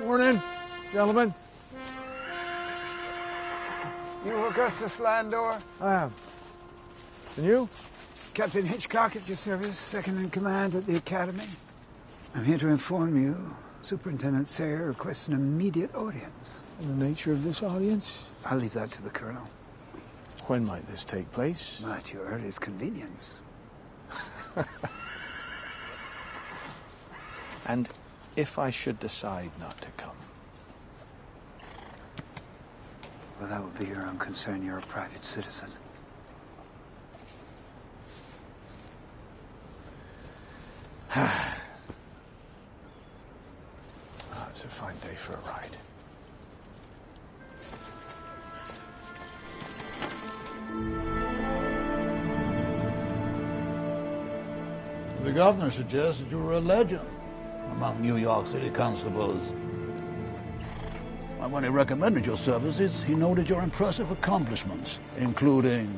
Morning, gentlemen. You Augustus Landor? I am. And you? Captain Hitchcock at your service, second in command at the Academy. I'm here to inform you, Superintendent Thayer requests an immediate audience. And the nature of this audience? I'll leave that to the Colonel. When might this take place? At your earliest convenience. And if I should decide not to come? Well, that would be your own concern. You're a private citizen. It's a fine day for a ride. The governor suggests that you were a legend among New York City constables. And when he recommended your services, he noted your impressive accomplishments, including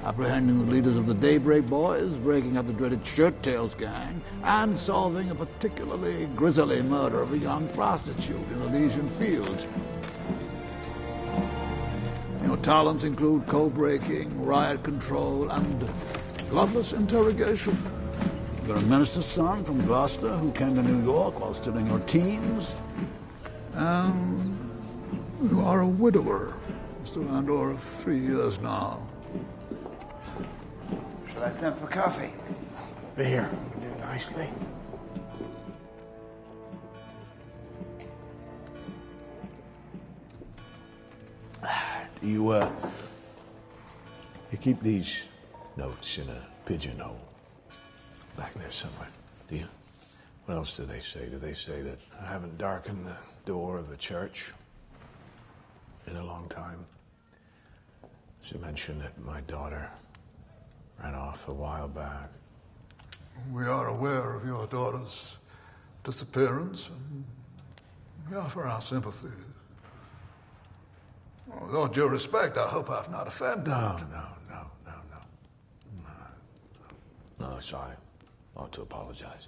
apprehending the leaders of the Daybreak Boys, breaking up the dreaded Shirt Tails gang, and solving a particularly grisly murder of a young prostitute in Elysian Fields. Your talents include code-breaking, riot control, and gloveless interrogation. You're a minister's son from Gloucester who came to New York while still in your teens. And you are a widower, Mr. Landor, of 3 years now. Shall I send for coffee? Be here. You do nicely. You keep these notes in a pigeonhole back there somewhere, do you? What else do they say? Do they say that I haven't darkened the door of a church in a long time? Does it mention that my daughter ran off a while back? We are aware of your daughter's disappearance, and we offer our sympathies. With all due respect, I hope I've not offended. No, sorry. I ought to apologize.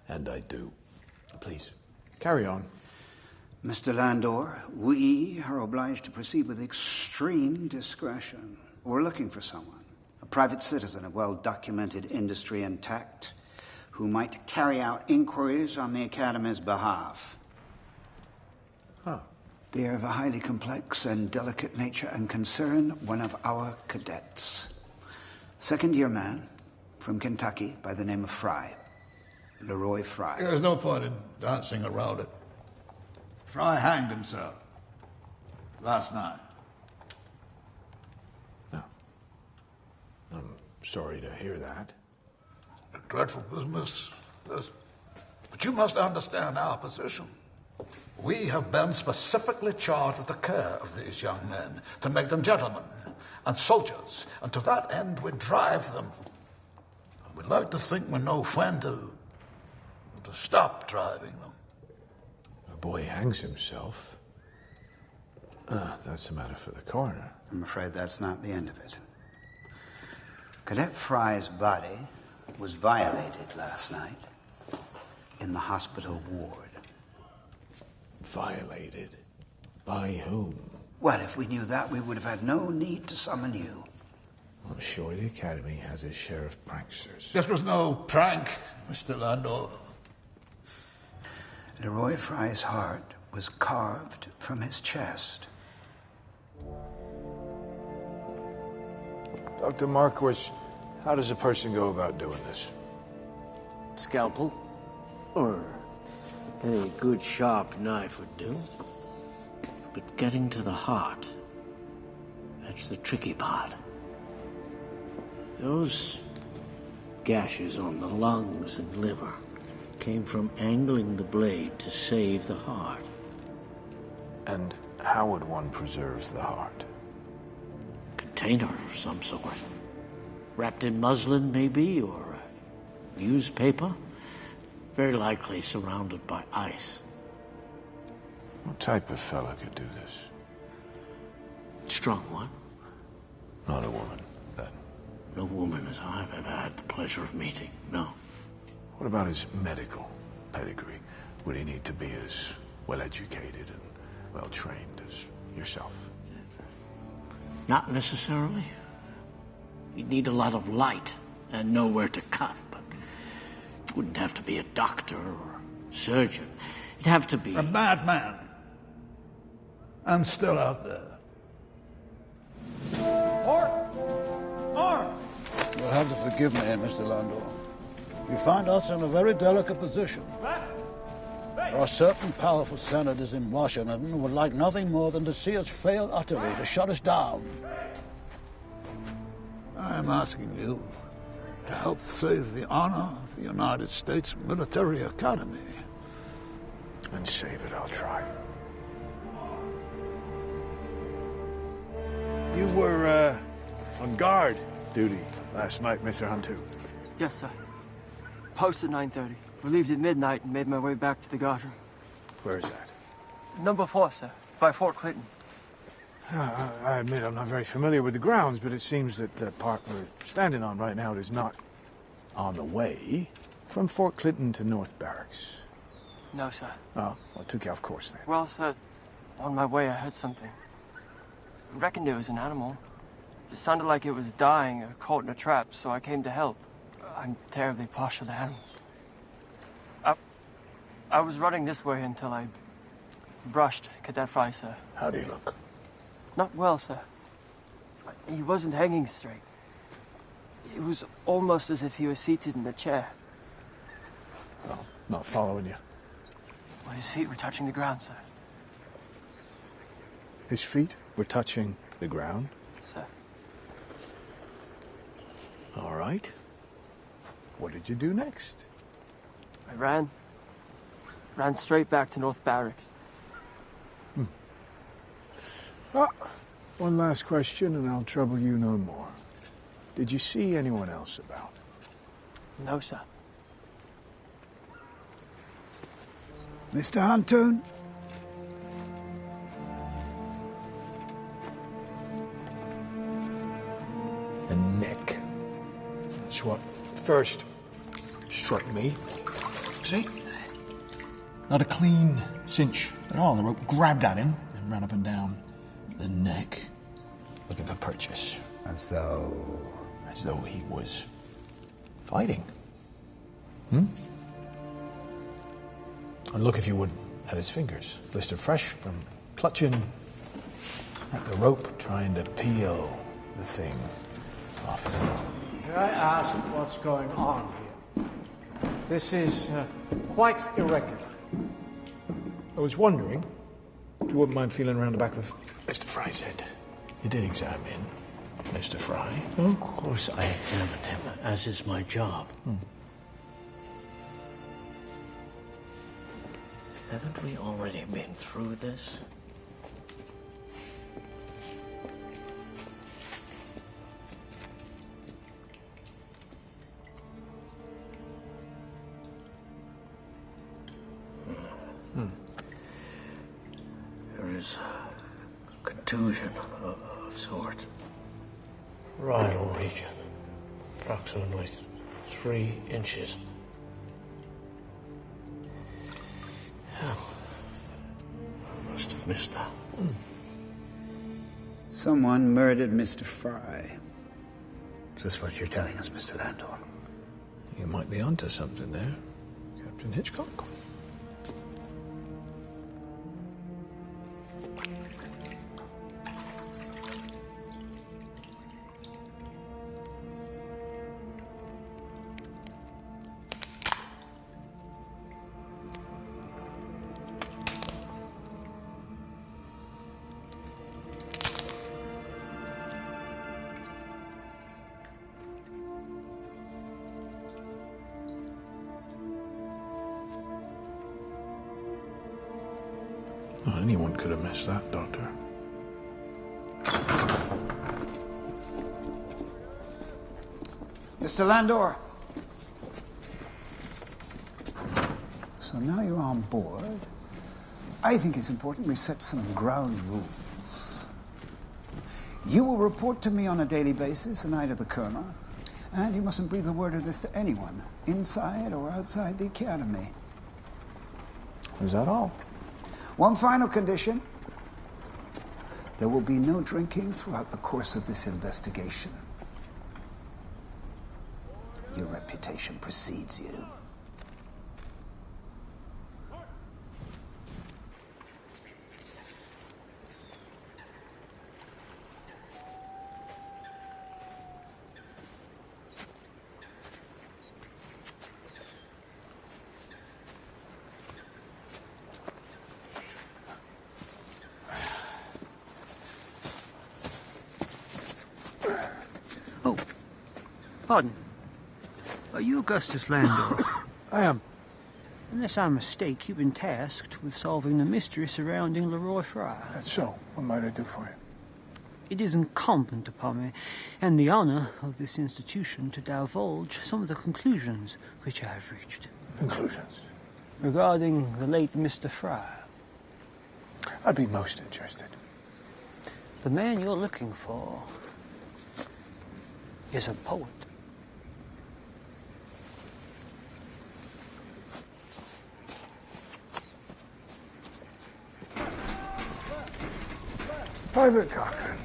And I do. Please, carry on. Mr. Landor, we are obliged to proceed with extreme discretion. We're looking for someone, a private citizen of well-documented industry and tact, who might carry out inquiries on the Academy's behalf. Huh. They are of a highly complex and delicate nature and concern one of our cadets. Second-year man from Kentucky by the name of Fry. Leroy Fry. There's no point in dancing around it. Fry hanged himself last night. No. I'm sorry to hear that. A dreadful business, this. But you must understand our position. We have been specifically charged with the care of these young men, to make them gentlemen and soldiers, and to that end we drive them. We'd like to think we know when to stop driving them. A boy hangs himself. That's a matter for the coroner. I'm afraid that's not the end of it. Cadet Fry's body was violated last night in the hospital ward. Violated? By whom? Well, if we knew that, we would have had no need to summon you. I'm sure the Academy has its share of pranksters. This was no prank, Mr. Landor. Leroy Fry's heart was carved from his chest. Dr. Marquis, how does a person go about doing this? Scalpel? Or any good sharp knife would do. But getting to the heart, that's the tricky part. Those gashes on the lungs and liver came from angling the blade to save the heart. And how would one preserve the heart? Container of some sort. Wrapped in muslin, maybe, or newspaper. Very likely surrounded by ice. What type of fella could do this? Strong one. Not a woman, then. No woman as I've ever had the pleasure of meeting, no. What about his medical pedigree? Would he need to be as well-educated and well-trained as yourself? Not necessarily. You'd need a lot of light and know where to cut, but you wouldn't have to be a doctor or surgeon. You'd have to be... A madman. And still out there. You'll have to forgive me, Mr. Landor. You find us in a very delicate position. There are certain powerful senators in Washington who would like nothing more than to see us fail utterly, to shut us down. I'm asking you to help save the honor of the United States Military Academy. And save it, I'll try. You were, on guard duty last night, Mr. Hunter. Yes, sir. Post at 9:30. Relieved at midnight and made my way back to the guardroom. Where is that? Number 4, sir. By Fort Clinton. I admit I'm not very familiar with the grounds, but it seems that the part we're standing on right now is not on the way from Fort Clinton to North Barracks. No, sir. Oh, well, took you off course then. Well, sir, on my way I heard something. I reckoned it was an animal. It sounded like it was dying or caught in a trap, so I came to help. I'm terribly partial to animals. I was running this way until I brushed Cadet Fry, sir. How do you look? Not well, sir. He wasn't hanging straight. It was almost as if he was seated in a chair. Oh, not following you. Well, his feet were touching the ground, sir. His feet were touching the ground? Sir. All right. What did you do next? I ran straight back to North Barracks. One last question, and I'll trouble you no more. Did you see anyone else about? No, sir. Mr. Hunter? The neck. That's what first struck me. See? Not a clean cinch at all. The rope grabbed at him and ran up and down the neck, looking for purchase. As though he was fighting. And look, if you would, at his fingers, blistered fresh from clutching at the rope, trying to peel the thing off him. May I ask what's going on here? This is quite irregular. I was wondering if you wouldn't mind feeling around the back of Mr. Fry's head. You did examine Mr. Fry. Of course I examined him, as is my job. Haven't we already been through this? There is a contusion of sort. Rhinal region, approximately 3 inches. I must have missed that. Someone murdered Mr. Fry. Is this what you're telling us, Mr. Landor? You might be onto something there, Captain Hitchcock. Well, anyone could have missed that, Doctor. Mr. Landor. So now you're on board. I think it's important we set some ground rules. You will report to me on a daily basis, and I to the Colonel. And you mustn't breathe a word of this to anyone, inside or outside the Academy. Is that all? One final condition. There will be no drinking throughout the course of this investigation. Your reputation precedes you. Oh, pardon. Are you Augustus Landor? I am. Unless I mistake, you've been tasked with solving the mystery surrounding Leroy Fry. That's so. What might I do for you? It is incumbent upon me, and the honor of this institution, to divulge some of the conclusions which I have reached. Conclusions? Regarding the late Mr. Fry. I'd be most interested. The man you're looking for is a poet. Private Cochran,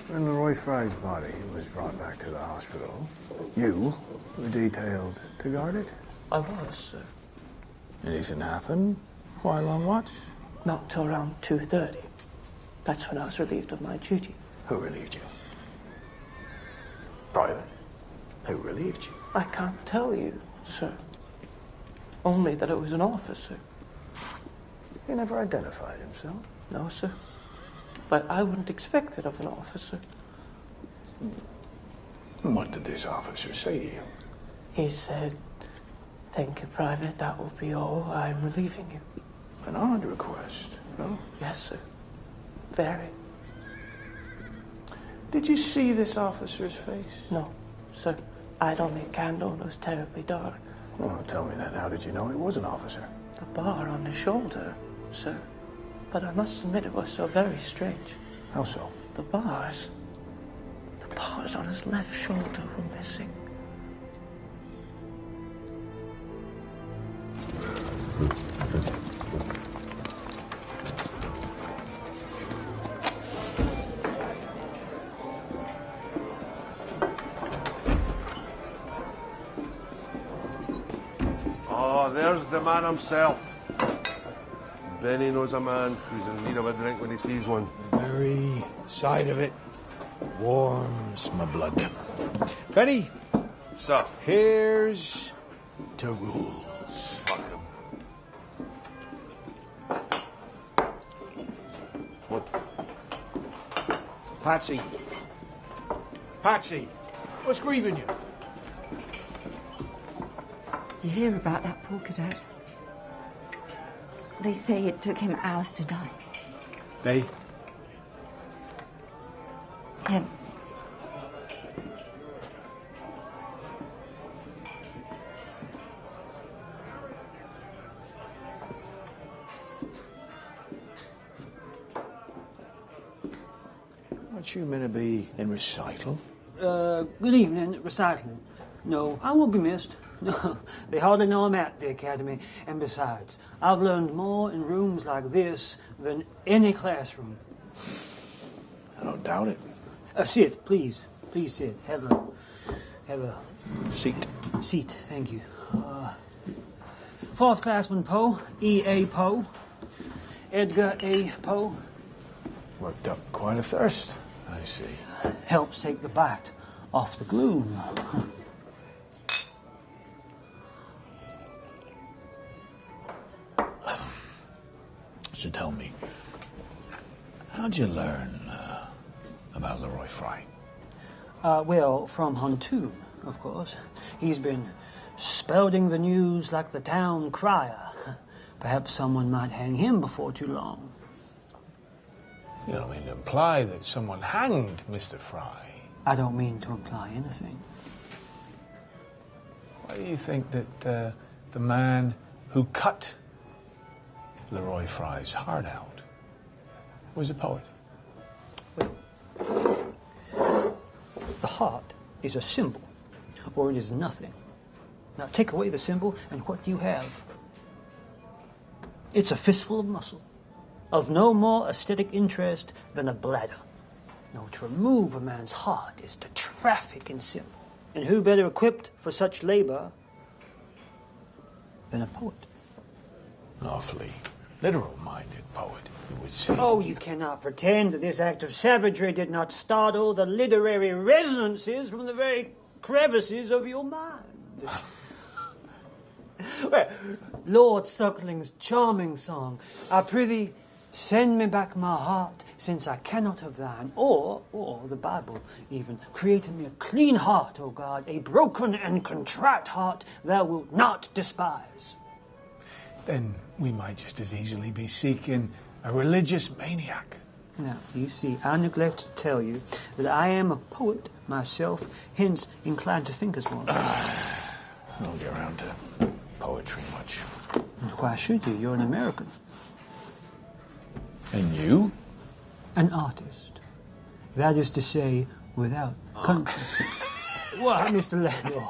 when Leroy Fry's body was brought back to the hospital, you were detailed to guard it? I was, sir. Anything happen while on watch? Not till around 2:30. That's when I was relieved of my duty. Who relieved you? Private. Who relieved you? I can't tell you, sir. Only that it was an officer. He never identified himself. No, sir. But I wouldn't expect it of an officer. What did this officer say to you? He said, "Thank you, Private. That will be all. I'm relieving you." An odd request, no? Yes, sir. Very. Did you see this officer's face? No, sir. I'd only a candle and it was terribly dark. Well, tell me then, how did you know it was an officer? The bar on his shoulder, sir. But I must admit it was so very strange. How so? The bars on his left shoulder were missing. Oh, there's the man himself. Benny knows a man who's in need of a drink when he sees one. The very sight of it warms my blood. Benny, Sir. here's to rules. Fuck him. What? Patsy. Patsy, what's grieving you? You hear about that poor cadet? They say it took him hours to die. They? Him. Aren't you meant to be in recital? Good evening, recital. No, I won't be missed. No, they hardly know I'm at the academy. And besides, I've learned more in rooms like this than any classroom. I don't doubt it. Sit, please. Please sit. Have a Seat. seat. Thank you. Fourth classman Poe, E.A. Poe, Edgar A. Poe. Worked up quite a thirst, I see. Helps take the bite off the gloom. So tell me, how'd you learn about Leroy Fry? Well, from Huntoon, of course. He's been spouting the news like the town crier. Perhaps someone might hang him before too long. You don't mean to imply that someone hanged Mr. Fry. I don't mean to imply anything. Why do you think that the man who cut Leroy Fry's heart out was a poet? The heart is a symbol, or it is nothing. Now take away the symbol, and what do you have? It's a fistful of muscle, of no more aesthetic interest than a bladder. No, to remove a man's heart is to traffic in sin. And who better equipped for such labor than a poet? Awfully literal-minded poet, you would say. Oh, you cannot pretend that this act of savagery did not startle the literary resonances from the very crevices of your mind. Well, Lord Suckling's charming song, I prithee, send me back my heart, since I cannot have thine. Or the Bible even, create in me a clean heart, O God, a broken and contrite heart thou wilt not despise. Then we might just as easily be seeking a religious maniac. Now, you see, I neglect to tell you that I am a poet myself, hence inclined to think as one. I don't get around to poetry much. Why should you? You're an American. And you? An artist. That is to say, without country. Why, Mr. Landor?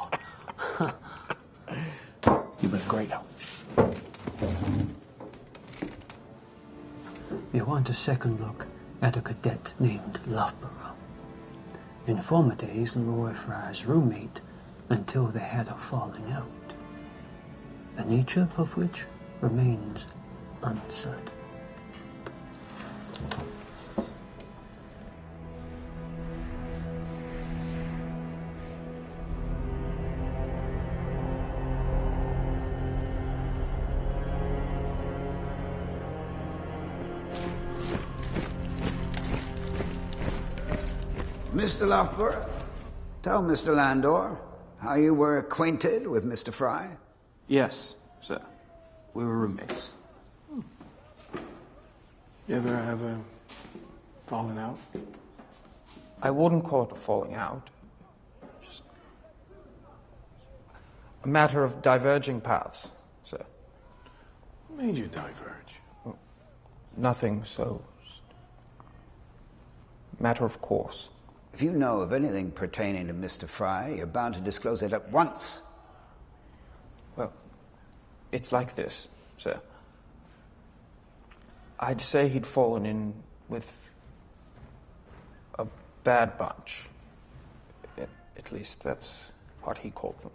You've been a great help. You want a second look at a cadet named Loughborough. In former days, Leroy Fry's roommate, until they had a falling out, the nature of which remains uncertain. Mr. Loughborough, tell Mr. Landor how you were acquainted with Mr. Fry. Yes, sir. We were roommates. You ever have a falling out? I wouldn't call it a falling out. Just a matter of diverging paths, sir. What made you diverge? Well, nothing, so... matter of course. If you know of anything pertaining to Mr. Fry, you're bound to disclose it at once. Well, it's like this, sir. I'd say he'd fallen in with a bad bunch. At least that's what he called them.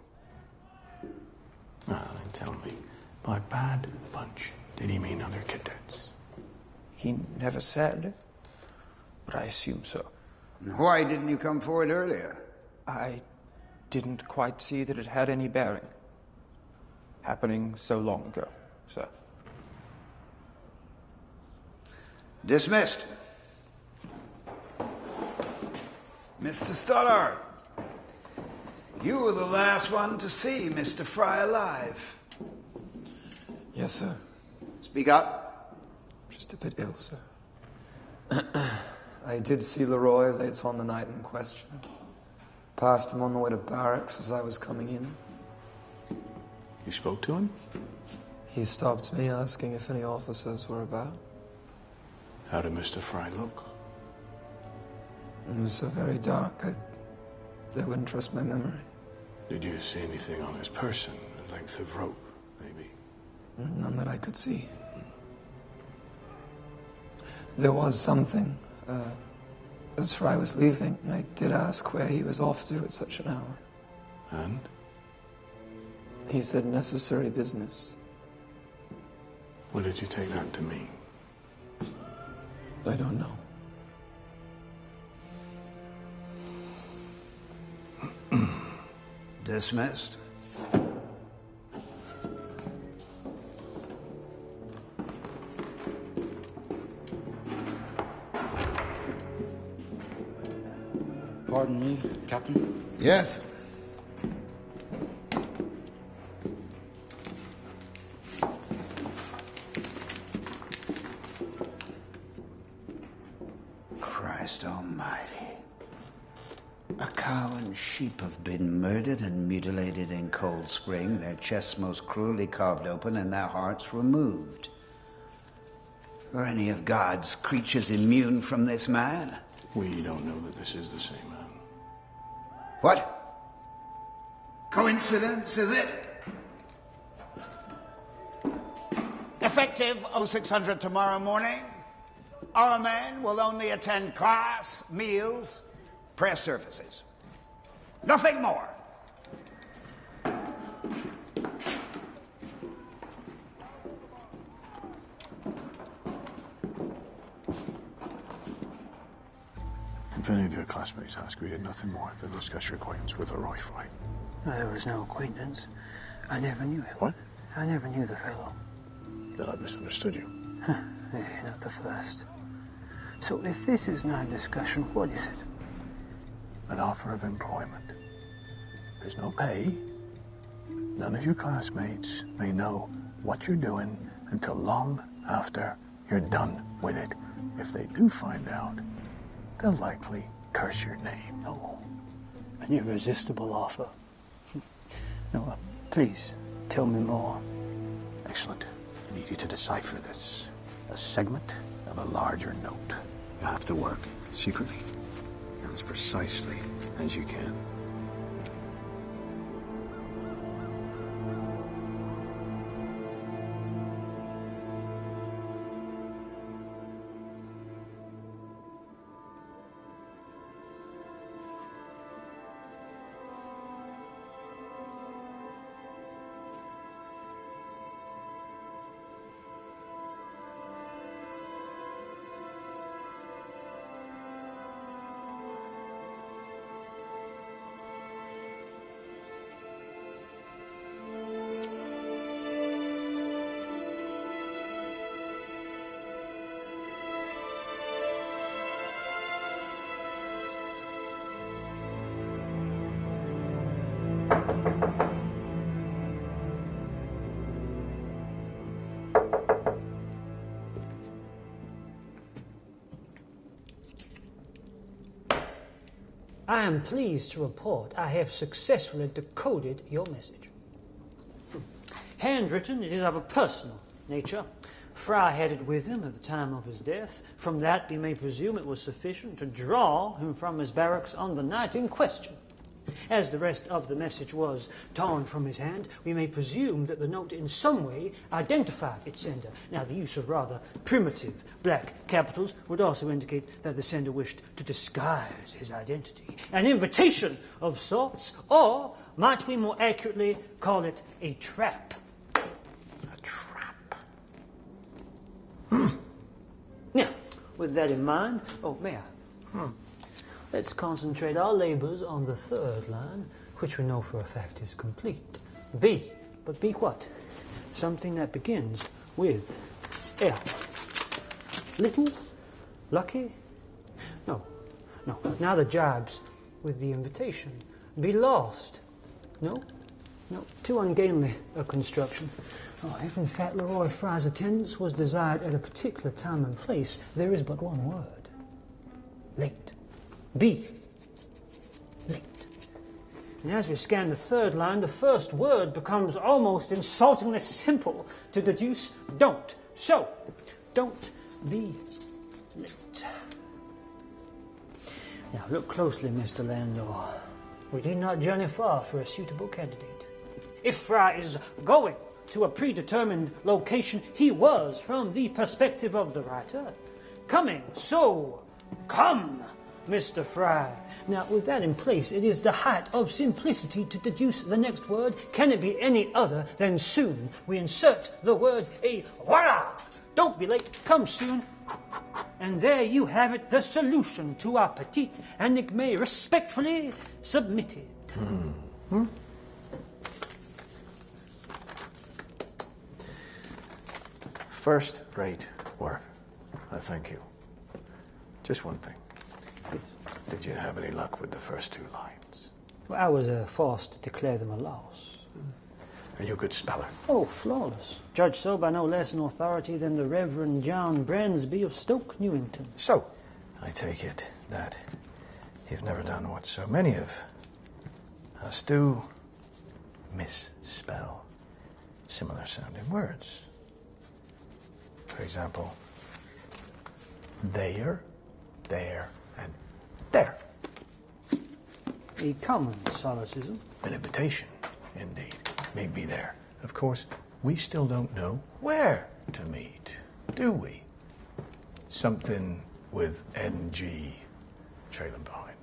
Then tell me, by bad bunch, did he mean other cadets? He never said, but I assume so. Why didn't you come forward earlier? I didn't quite see that it had any bearing. Happening so long ago, sir. Dismissed. Mr. Stoddard, you were the last one to see Mr. Fry alive. Yes, sir. Speak up. Just a bit ill, sir. I did see Leroy late on the night in question. Passed him on the way to barracks as I was coming in. You spoke to him? He stopped me asking if any officers were about. How did Mr. Fry look? It was so very dark, I wouldn't trust my memory. Did you see anything on his person? A length of rope, maybe? None that I could see. There was something. As Fry was leaving, I did ask where he was off to at such an hour. And? He said necessary business. What did you take that to mean? I don't know. Dismissed. Pardon me, Captain? Yes. Christ Almighty. A cow and sheep have been murdered and mutilated in Cold Spring, their chests most cruelly carved open and their hearts removed. Are any of God's creatures immune from this man? We don't know that this is the same man. What? Coincidence, is it? Effective 0600 tomorrow morning, our men will only attend class, meals, prayer services. Nothing more. If any of your classmates ask, we did nothing more than discuss your acquaintance with a rifle. There was no acquaintance. I never knew him. What? I never knew the fellow. Then I misunderstood you. Not the first. So if this is not a discussion, what is it? An offer of employment. There's no pay. None of your classmates may know what you're doing until long after you're done with it. If they do find out, they'll likely curse your name. No. An irresistible offer. No, please, tell me more. Excellent. I need you to decipher this. A segment of a larger note. You have to work secretly and as precisely as you can. I am pleased to report I have successfully decoded your message. Handwritten, it is of a personal nature. Fry had it with him at the time of his death. From that we may presume it was sufficient to draw him from his barracks on the night in question. As the rest of the message was torn from his hand, we may presume that the note in some way identified its sender. Now, the use of rather primitive black capitals would also indicate that the sender wished to disguise his identity. An invitation of sorts, or might we more accurately call it a trap? A trap? Now, with that in mind, may I? Let's concentrate our labours on the third line, which we know for a fact is complete. B. But B what? Something that begins with L. Little? Lucky? No. Now the jibes with the invitation. Be lost? No. Too ungainly a construction. If in fact Leroy Fry's attendance was desired at a particular time and place, there is but one word. Late. B. Late. And as we scan the third line, the first word becomes almost insultingly simple to deduce don't. So, don't be late. Now look closely, Mr. Landor. We need not journey far for a suitable candidate. If Fry is going to a predetermined location, he was, from the perspective of the writer, coming. So, come, Mr. Fry. Now, with that in place, it is the height of simplicity to deduce the next word. Can it be any other than soon? We insert the word a voila! Don't be late, come soon. And there you have it, the solution to our petite enigma, respectfully submitted. First-rate work. I thank you. Just one thing. Did you have any luck with the first two lines? Well, I was forced to declare them a loss. Are you a good speller? Oh, flawless. Judged so by no less an authority than the Reverend John Bransby of Stoke Newington. So, I take it that you've never done what so many of us do, misspell similar-sounding words. For example, there, and there. A common solecism. An invitation, indeed, may be there. Of course, we still don't know where to meet, do we? Something with NG trailing behind.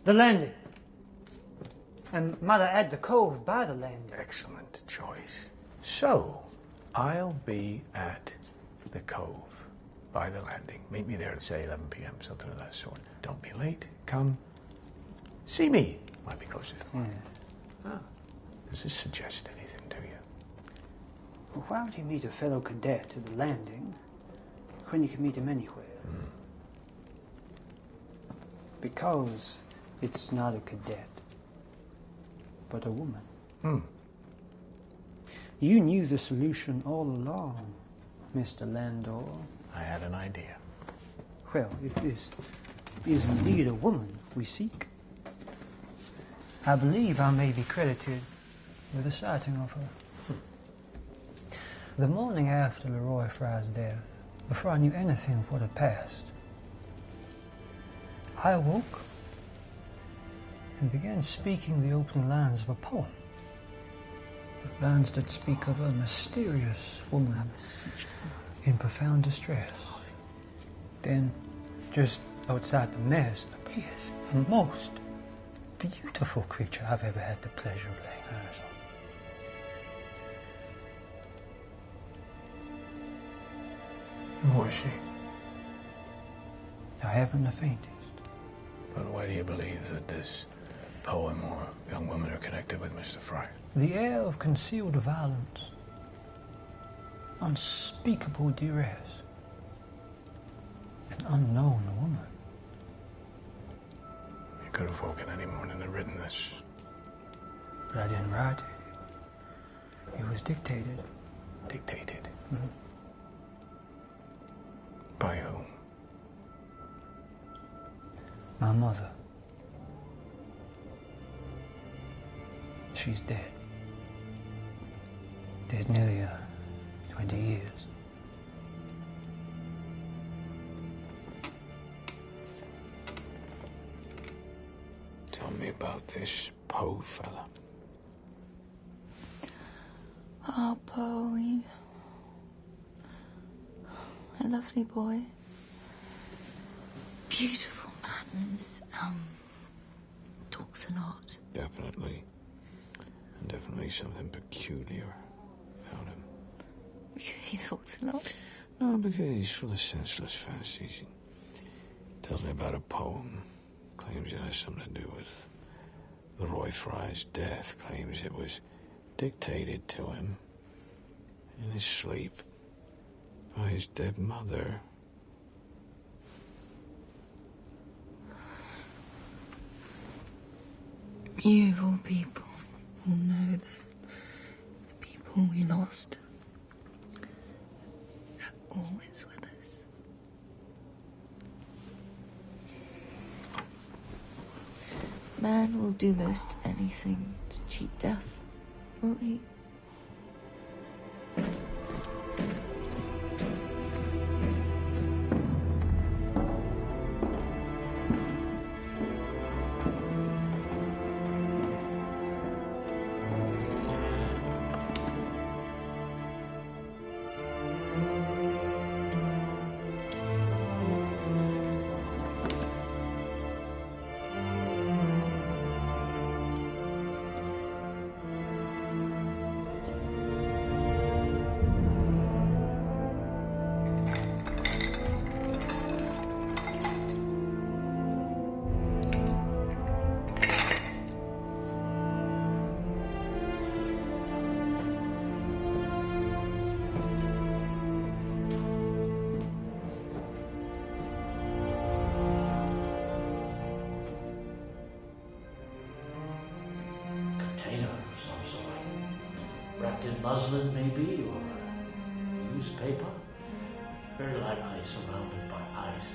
The landing. And might I add the cove by the landing. Excellent choice. So, I'll be at the cove by the landing. Meet me there at, say, 11 p.m., something of that sort. Don't be late. Come see me. Might be closer to the market. Ah. Does this suggest anything to you? Well, why would you meet a fellow cadet at the landing when you can meet him anywhere? Because it's not a cadet, but a woman. You knew the solution all along, Mr. Landor. I had an idea. Well, it is indeed a woman we seek. I believe I may be credited with the sighting of her. The morning after Leroy Fry's death, before I knew anything of what had passed, I awoke and began speaking the opening lines of a poem. The lines that speak of a mysterious woman in profound distress. Then, just outside the mess, appears the most beautiful creature I've ever had the pleasure of laying eyes on. Who was she? I haven't the faintest. But why do you believe that this poem or young woman are connected with Mr. Fry? The air of concealed violence, unspeakable duress, an unknown woman. You could have woken any morning and written this. But I didn't write it. It was dictated. Dictated? Mm-hmm. By whom? My mother. She's dead. Dead nearly 20 years. Tell me about this Poe fella. Oh, Poe. A lovely boy. Beautiful manners. Talks a lot. Definitely. And definitely something peculiar about him. Because he talks a lot? No, because he's full of senseless fancies. He tells me about a poem. Claims it has something to do with Leroy Fry's death. Claims it was dictated to him in his sleep by his dead mother. You of all people will know that the people we lost are always with us. Man will do most anything to cheat death, won't he? Muslin, maybe, or newspaper. Very likely surrounded by ice.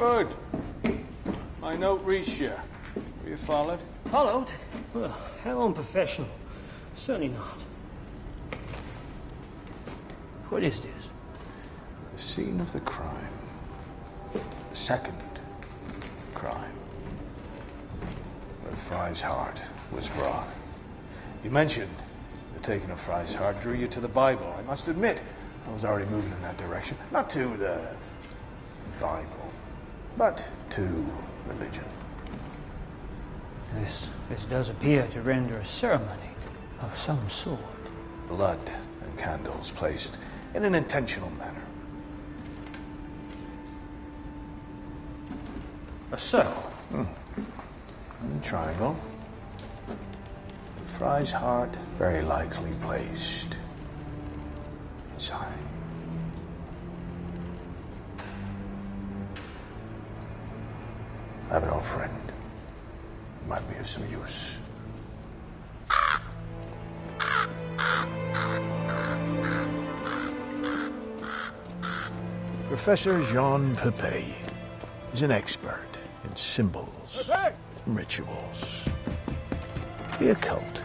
Good. My note reached you. Were you followed? Followed? Well, how unprofessional. Certainly not. What is this? The scene of the crime. The second crime. Where Fry's heart was brought. You mentioned the taking of Fry's heart drew you to the Bible. I must admit, I was already moving in that direction. Not to the Bible, but to religion. This does appear to render a ceremony of some sort. Blood and candles placed in an intentional manner. A circle. And a triangle. Fry's heart very likely placed inside. I have an old friend. Might be of some use. Professor Jean Pepe is an expert in symbols and rituals. The occult.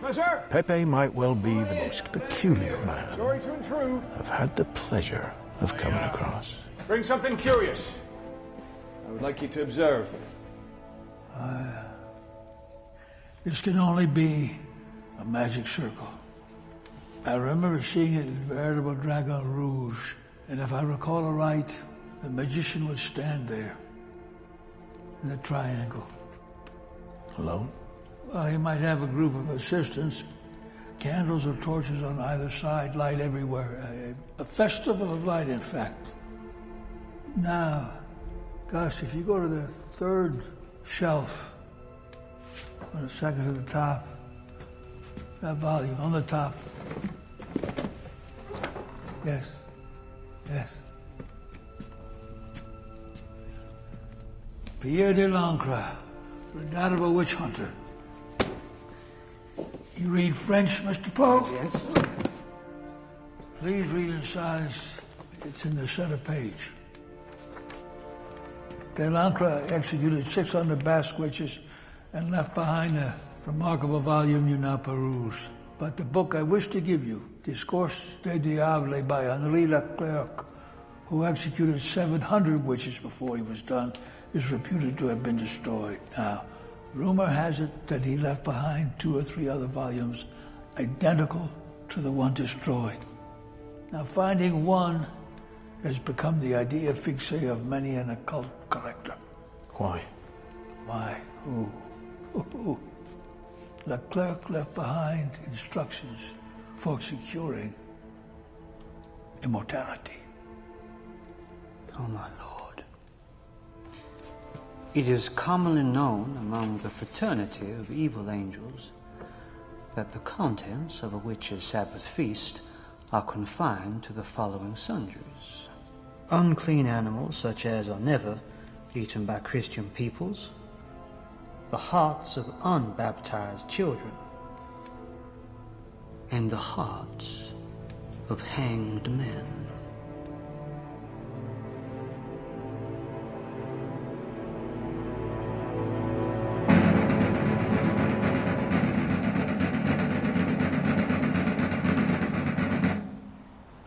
Professor! Pepe might well be the most peculiar man Sorry to intrude. I've had the pleasure of coming across. Bring something curious. I would like you to observe. This can only be a magic circle. I remember seeing it in veritable Dragon Rouge, and if I recall aright, the magician would stand there in the triangle. Alone? Well, he might have a group of assistants. Candles or torches on either side, light everywhere. A festival of light, in fact. Now, gosh, if you go to the third shelf, on the second to the top, that volume on the top. Yes, yes. Pierre de l'Ancre, redoubtable witch hunter. You read French, Mr. Poe? Yes. Please read in size. It's in the center page. De l'Ancre executed 600 Basque witches and left behind a remarkable volume you now peruse. But the book I wish to give you, Discours des Diables by Henri Leclerc, who executed 700 witches before he was done, is reputed to have been destroyed. Now, rumor has it that he left behind 2 or 3 other volumes identical to the one destroyed. Now, finding one has become the idea fixe of many an occult collector. Why? Why? Who? Leclerc left behind instructions for securing immortality. Oh, my lord. It is commonly known among the fraternity of evil angels that the contents of a witch's Sabbath feast are confined to the following sundries. Unclean animals such as are never eaten by Christian peoples, the hearts of unbaptized children, and the hearts of hanged men.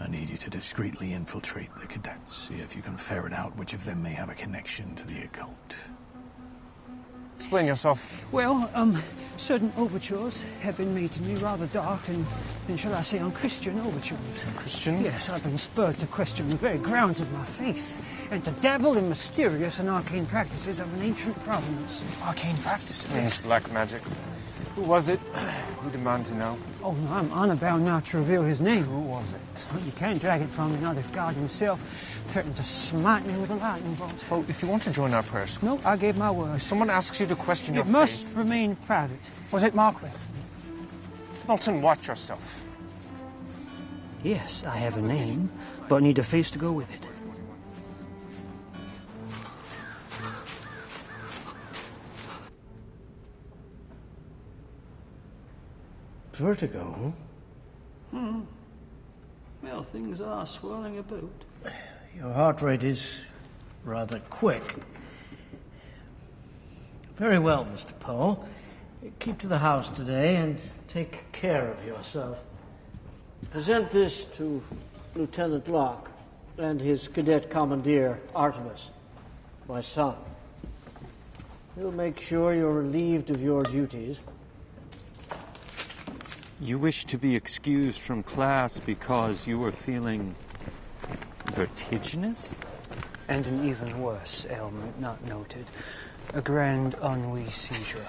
I need you to discreetly infiltrate the cadets. See if you can ferret out which of them may have a connection to the occult. Explain yourself. Well, certain overtures have been made to me rather dark and shall I say, unchristian overtures. Unchristian? Yes, I've been spurred to question the very grounds of my faith and to dabble in mysterious and arcane practices of an ancient provenance. Arcane practices? Means black magic. Who was it? We demand to know. Oh, no, I'm honor-bound not to reveal his name. Who was it? Well, you can't drag it from me, not if God himself threatened to smite me with a lightning bolt. Well, if you want to join our prayer school... No, I gave my word. If someone asks you to question your faith... It must faith... remain private. Was it Marquis? Milton, watch yourself. Yes, I have a name, but need a face to go with it. Vertigo, huh? Well, things are swirling about. Your heart rate is rather quick. Very well, Mr. Poe. Keep to the house today and take care of yourself. Present this to Lieutenant Locke and his cadet commandeer, Artemis, my son. He'll make sure you're relieved of your duties. You wish to be excused from class because you were feeling vertiginous? And an even worse ailment not noted. A grand ennui seizure.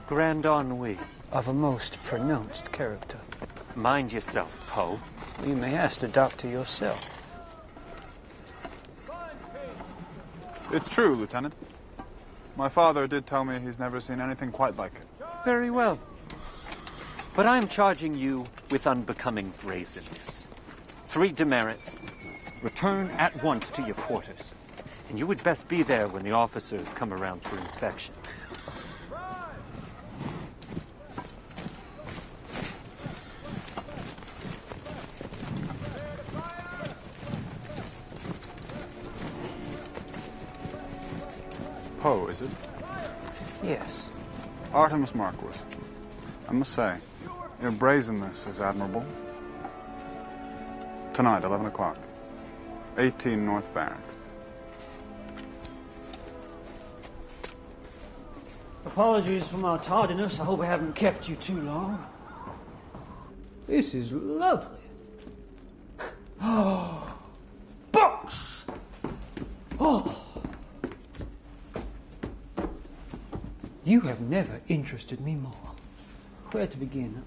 Grand ennui? Of a most pronounced character. Mind yourself, Poe. You may ask the doctor yourself. It's true, Lieutenant. My father did tell me he's never seen anything quite like it. Very well. But I'm charging you with unbecoming brazenness. 3 demerits. Return at once to your quarters. And you would best be there when the officers come around for inspection. Poe, is it? Yes. Artemis Marquis. I must say, your brazenness is admirable. Tonight, 11 o'clock. 18 North Barrack. Apologies for my tardiness. I hope I haven't kept you too long. This is lovely. Oh, books! Oh! You have never interested me more. Where to begin?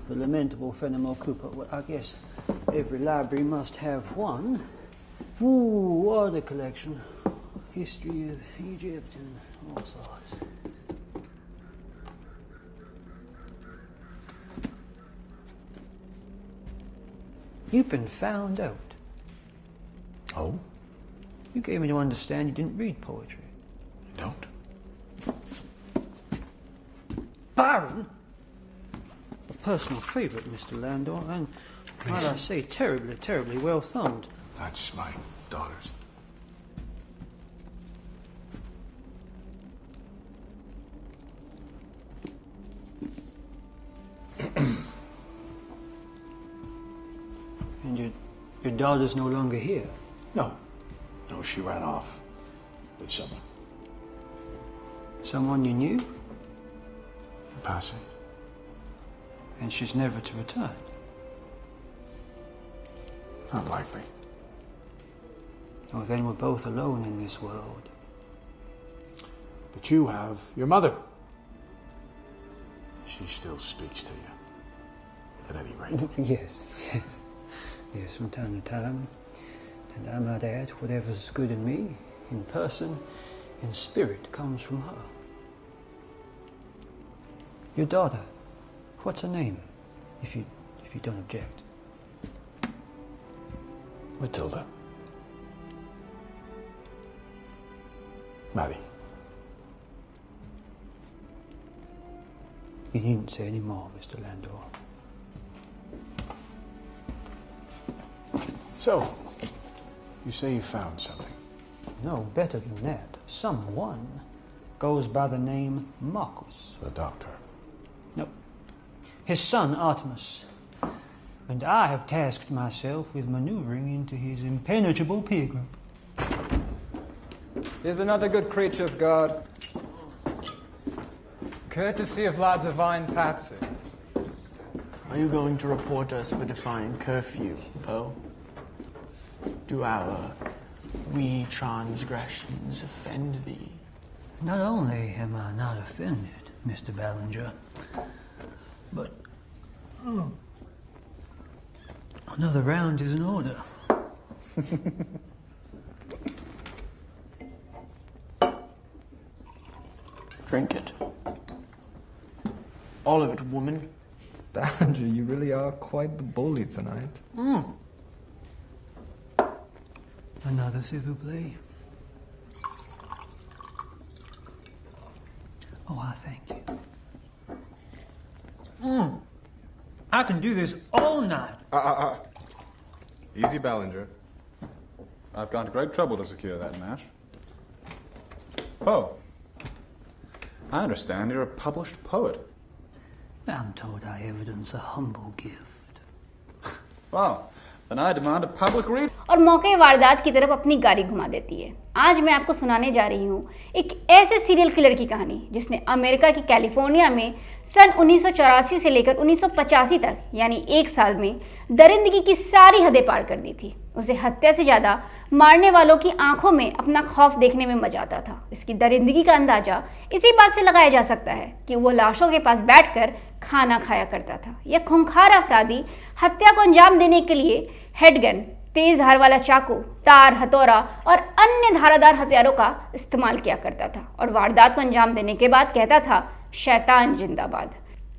The lamentable Fenimore Cooper. Well, I guess every library must have one. Ooh, what a collection. History of Egypt and all sorts. You've been found out. Oh? You gave me to understand you didn't read poetry. Don't? Byron? A personal favourite, Mr. Landor, and, might I say, terribly, terribly well thumbed. That's my daughter's. And your daughter's no longer here? No. No, she ran off with someone. Someone you knew? In passing. And she's never to return? Not likely. Oh, then we're both alone in this world. But you have your mother. She still speaks to you. At any rate. Yes. Yes, from time to time. And I might add, whatever's good in me, in person, in spirit, comes from her. Your daughter, what's her name, if you don't object? Matilda. Maddie. You needn't say any more, Mr. Landor. So, you say you found something? No, better than that. Someone goes by the name Marcus. The doctor? No. His son, Artemis. And I have tasked myself with maneuvering into his impenetrable peer group. Here's another good creature of God. Courtesy of La Divine Patsy. Are you going to report us for defying curfew, Poe? Do our wee transgressions offend thee? Not only am I not offended, Mr. Ballinger, but another round is in order. Drink it. All of it, woman. Ballinger, you really are quite the bully tonight. Another s'il vous plaît. Oh, I thank you. I can do this all night. Easy, Ballinger. I've gone to great trouble to secure that match. Poe, I understand you're a published poet. I'm told I evidence a humble gift. Well, then I demand a public read. और मौके वारदात की तरफ अपनी गाड़ी घुमा देती है। आज मैं आपको सुनाने जा रही हूँ एक ऐसे सीरियल किलर की कहानी जिसने अमेरिका की कैलिफोर्निया में सन 1984 से लेकर 1985 तक यानी एक साल में दरिंदगी की सारी हदें पार कर दी थी। उसे हत्या से ज़्यादा मारने वालों की आंखों में अपना खौफ देखने में मजा आता था। इसकी दरिंदगी का अंदाजा इसी बात से लगाया जा सकता है कि वो लाशों के पास बैठकर खाना खाया करता था। यह खूंखार अपराधी हत्या को अंजाम देने के लिए हेडगन, तेज धार वाला चाकू, तार, हथौड़ा और अन्य धारादार हथियारों का इस्तेमाल किया करता था और वारदात को अंजाम देने के बाद कहता था, शैतान जिंदाबाद।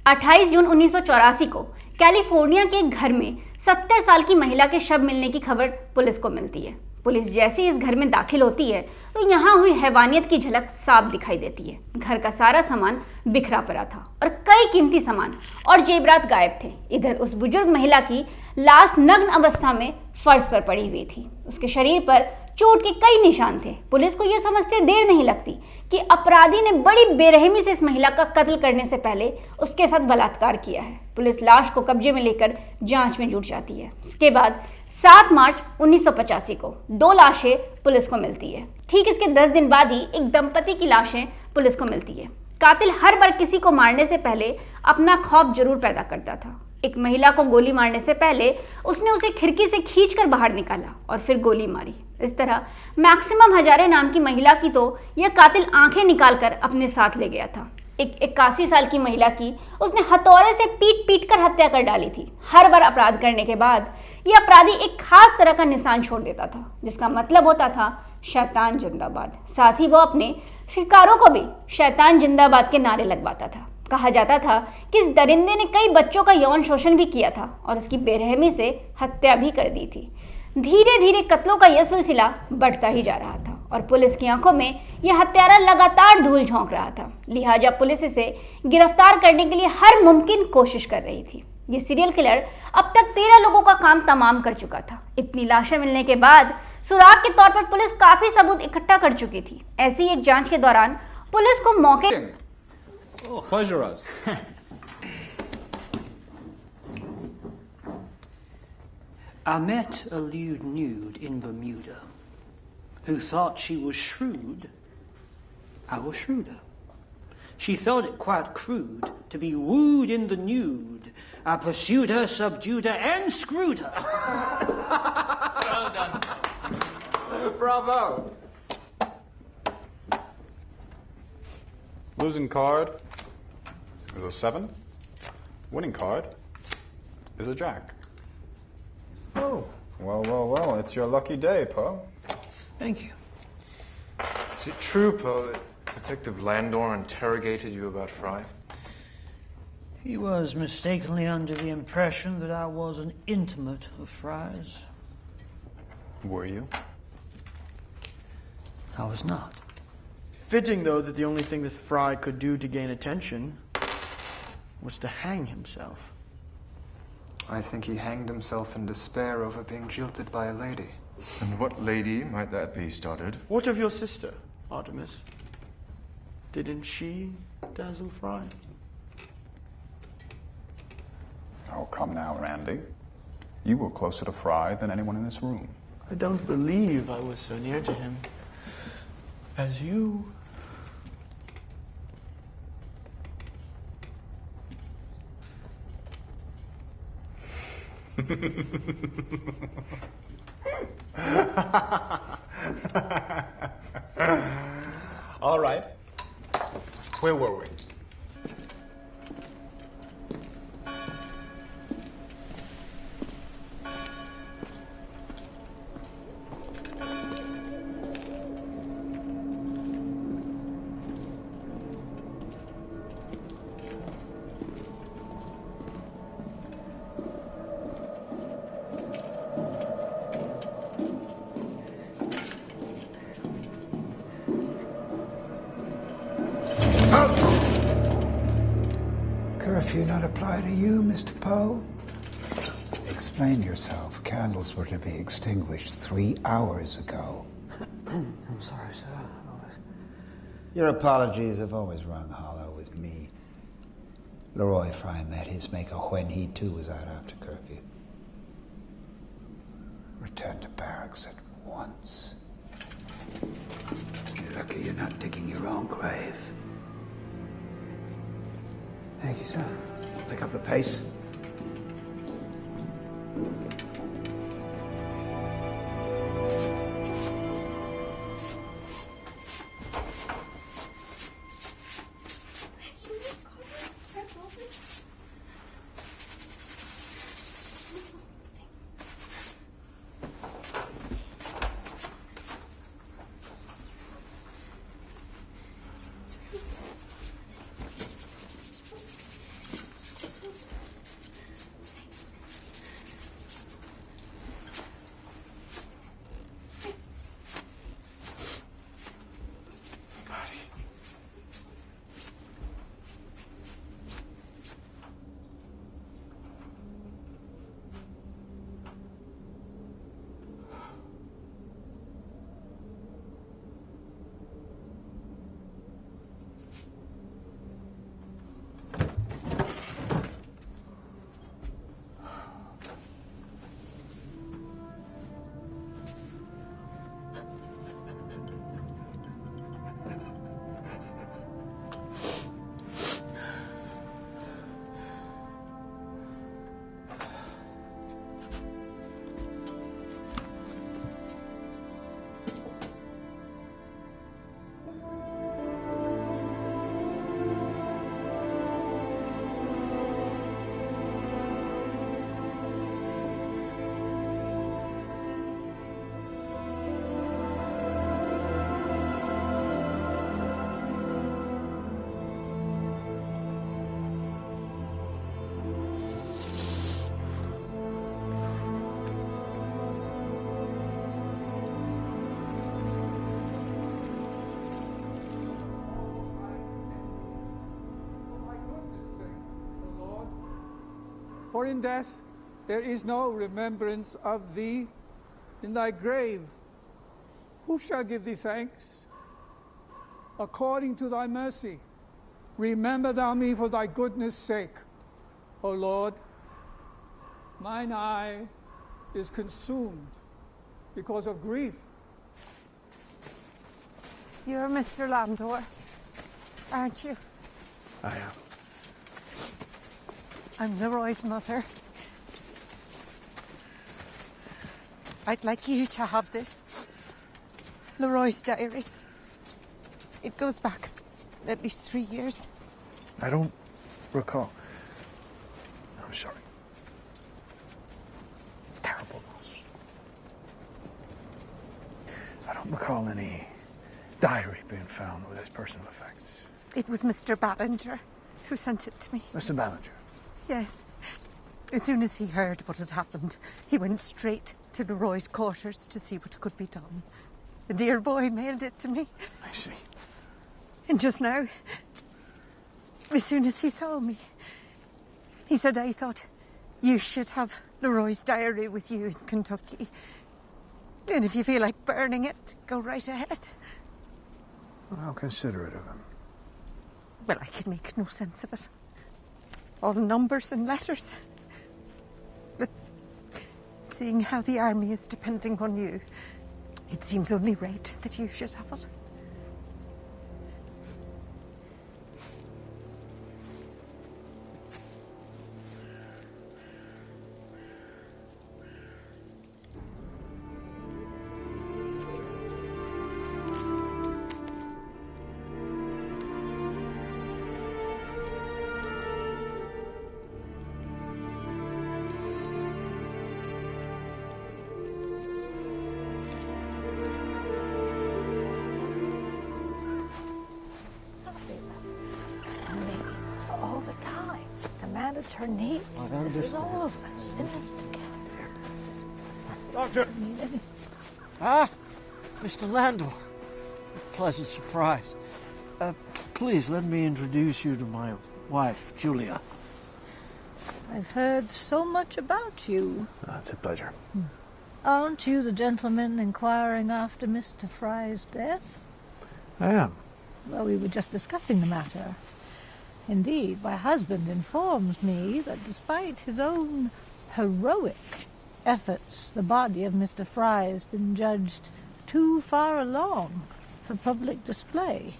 28 जून 1984 को कैलिफोर्निया के घर में 70 साल की महिला के शव मिलने की खबर पुलिस को मिलती है। पुलिस जैसे ही इस घर में दाखिल होती है तो यहाँ हुई हैवानियत की झलक साफ दिखाई देती है। घर का सारा सामान बिखरा पड़ा था और कई कीमती सामान और जेवरात गायब थे। इधर उस बुजुर्ग महिला की लाश नग्न अवस्था में फर्श पर पड़ी हुई थी। उसके शरीर पर चोट के कई निशान थे। पुलिस को यह समझते देर नहीं लगती कि अपराधी ने बड़ी बेरहमी से इस महिला का कत्ल करने से पहले उसके साथ बलात्कार किया है। पुलिस लाश को कब्जे में लेकर जांच में जुट जाती है। इसके बाद 7 मार्च 1985 को 2 लाशें पुलिस को मिलती है। ठीक इसके 10 दिन बाद ही एक दंपति की लाशें पुलिस को मिलती है। कातिल हर बार किसी को मारने से पहले अपना खौफ जरूर पैदा करता था। एक महिला को गोली मारने से पहले उसने उसे खिड़की से खींचकर बाहर निकाला और फिर गोली मारी। इस तरह मैक्सिमम हजारे नाम की महिला की तो यह कातिल आंखें निकालकर अपने साथ ले गया था। एक 81 साल की महिला की उसने हथौड़े से पीट कर हत्या कर डाली थी। हर बार अपराध करने के बाद यह अपराधी एक खास तरह का निशान छोड़ देता था जिसका मतलब होता था शैतान जिंदाबाद। साथ ही वो अपने शिकारों को भी शैतान जिंदाबाद के नारे लगवाता था। कहा जाता था कि इस दरिंदे ने कई बच्चों का यौन शोषण भी किया था और उसकी बेरहमी से हत्या भी कर दी थी। धीरे धीरे कत्लों का यह सिलसिला बढ़ता ही जा रहा था और पुलिस की आंखों में यह हत्यारा लगातार धूल झोंक रहा था। लिहाजा पुलिस इसे गिरफ्तार करने के लिए हर मुमकिन कोशिश कर रही थी। ये सीरियल किलर अब तक 13 लोगों का काम तमाम कर चुका था। इतनी लाशें मिलने के बाद सुराग के तौर पर पुलिस काफी सबूत इकट्ठा कर चुकी थी। ऐसी ही एक जांच के दौरान पुलिस को मौके Pleasure us. I met a lewd nude in Bermuda who thought she was shrewd. I was shrewder. She thought it quite crude to be wooed in the nude. I pursued her, subdued her, and screwed her. Well done. Bravo. Losing card is a 7. Winning card is a jack. Oh. Well, it's your lucky day, Poe. Thank you. Is it true, Poe, that Detective Landor interrogated you about Fry? He was mistakenly under the impression that I was an intimate of Fry's. Were you? I was not. Fitting, though, that the only thing that Fry could do to gain attention was to hang himself. I think he hanged himself in despair over being jilted by a lady. And what lady might that be, Stoddard? What of your sister, Artemis? Didn't she dazzle Fry? Oh, come now, Randy. You were closer to Fry than anyone in this room. I don't believe I was so near to him as you. All right. Where were we? Curfew not apply to you, Mr. Poe? Explain yourself. Candles were to be extinguished 3 hours ago. I'm sorry, sir. Your apologies have always rung hollow with me. Leroy Fry met his maker when he too was out after curfew. Return to barracks at once. You're lucky you're not digging your own grave. Thank you, sir. Pick up the pace. For in death there is no remembrance of thee. In thy grave, who shall give thee thanks? According to thy mercy, remember thou me for thy goodness' sake. O Lord, mine eye is consumed because of grief. You're Mr. Landor, aren't you? I am. I'm Leroy's mother. I'd like you to have this. Leroy's diary. It goes back at least 3 years. I don't recall. I'm sorry. Terrible loss. I don't recall any diary being found with his personal effects. It was Mr. Ballinger who sent it to me. Mr. Ballinger? Yes. As soon as he heard what had happened, he went straight to Leroy's quarters to see what could be done. The dear boy mailed it to me. I see. And just now, as soon as he saw me, he said, I thought you should have Leroy's diary with you in Kentucky. And if you feel like burning it, go right ahead. Well, how considerate of him. Well, I can make no sense of it. All numbers and letters. But seeing how the army is depending on you, it seems only right that you should have it. Her name. There's all of us in this together. Doctor! Ah, Mr. Landor. Pleasant surprise. Please let me introduce you to my wife, Julia. I've heard so much about you. It's a pleasure. Aren't you the gentleman inquiring after Mr. Fry's death? I am. Well, we were just discussing the matter. Indeed, my husband informs me that despite his own heroic efforts, the body of Mr. Fry has been judged too far along for public display.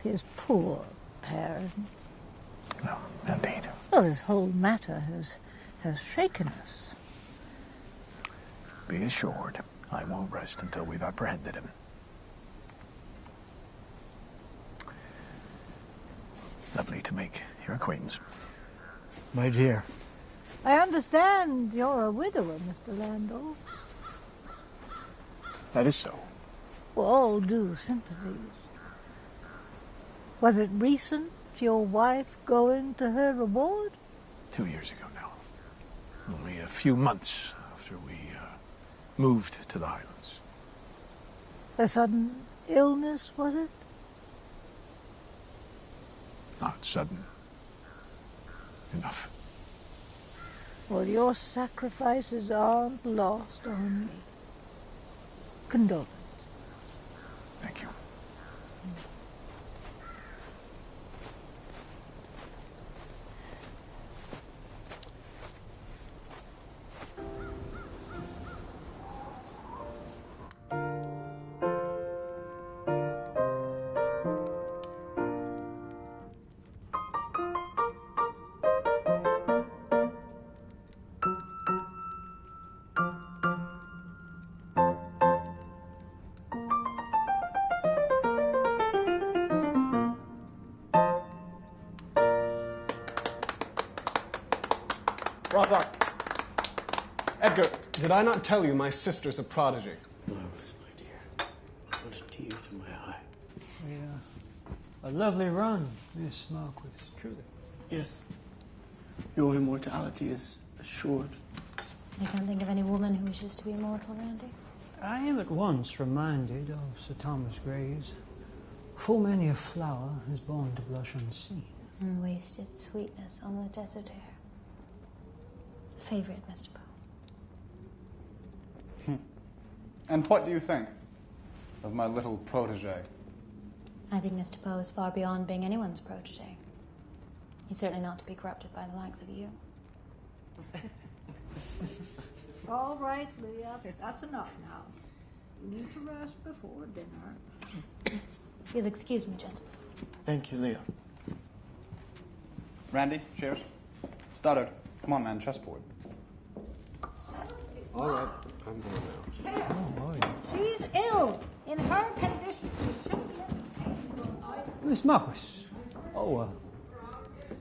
His poor parents. No, indeed. Well, this whole matter has shaken us. Be assured, I won't rest until we've apprehended him. Lovely to make your acquaintance. My dear. I understand you're a widower, Mr. Landor. That is so. Well, all due sympathies. Was it recent, your wife going to her reward? 2 years ago now. Only a few months after we moved to the Highlands. A sudden illness, was it? Not sudden. Enough. Well, your sacrifices aren't lost on me. Condolences. Thank you. Brother! Edgar, did I not tell you my sister's a prodigy? Marvelous, my dear. What a tear to my eye. Yeah. A lovely run, Miss Marquis, truly. Yes. Your immortality is assured. I can't think of any woman who wishes to be immortal, Randy. I am at once reminded of Sir Thomas Gray's, full many a flower is born to blush unseen. And wasted sweetness on the desert air. Favorite, Mr. Poe. And what do you think of my little protege? I think Mr. Poe is far beyond being anyone's protege. He's certainly not to be corrupted by the likes of you. All right, Leah, that's enough now. You need to rest before dinner. You'll excuse me, gentlemen. Thank you, Leah. Randy, cheers. Stoddard, come on, man, chessboard. All right, I'm going now. She's ill. In her condition, she shouldn't be entertained. Miss Marquis. Oh,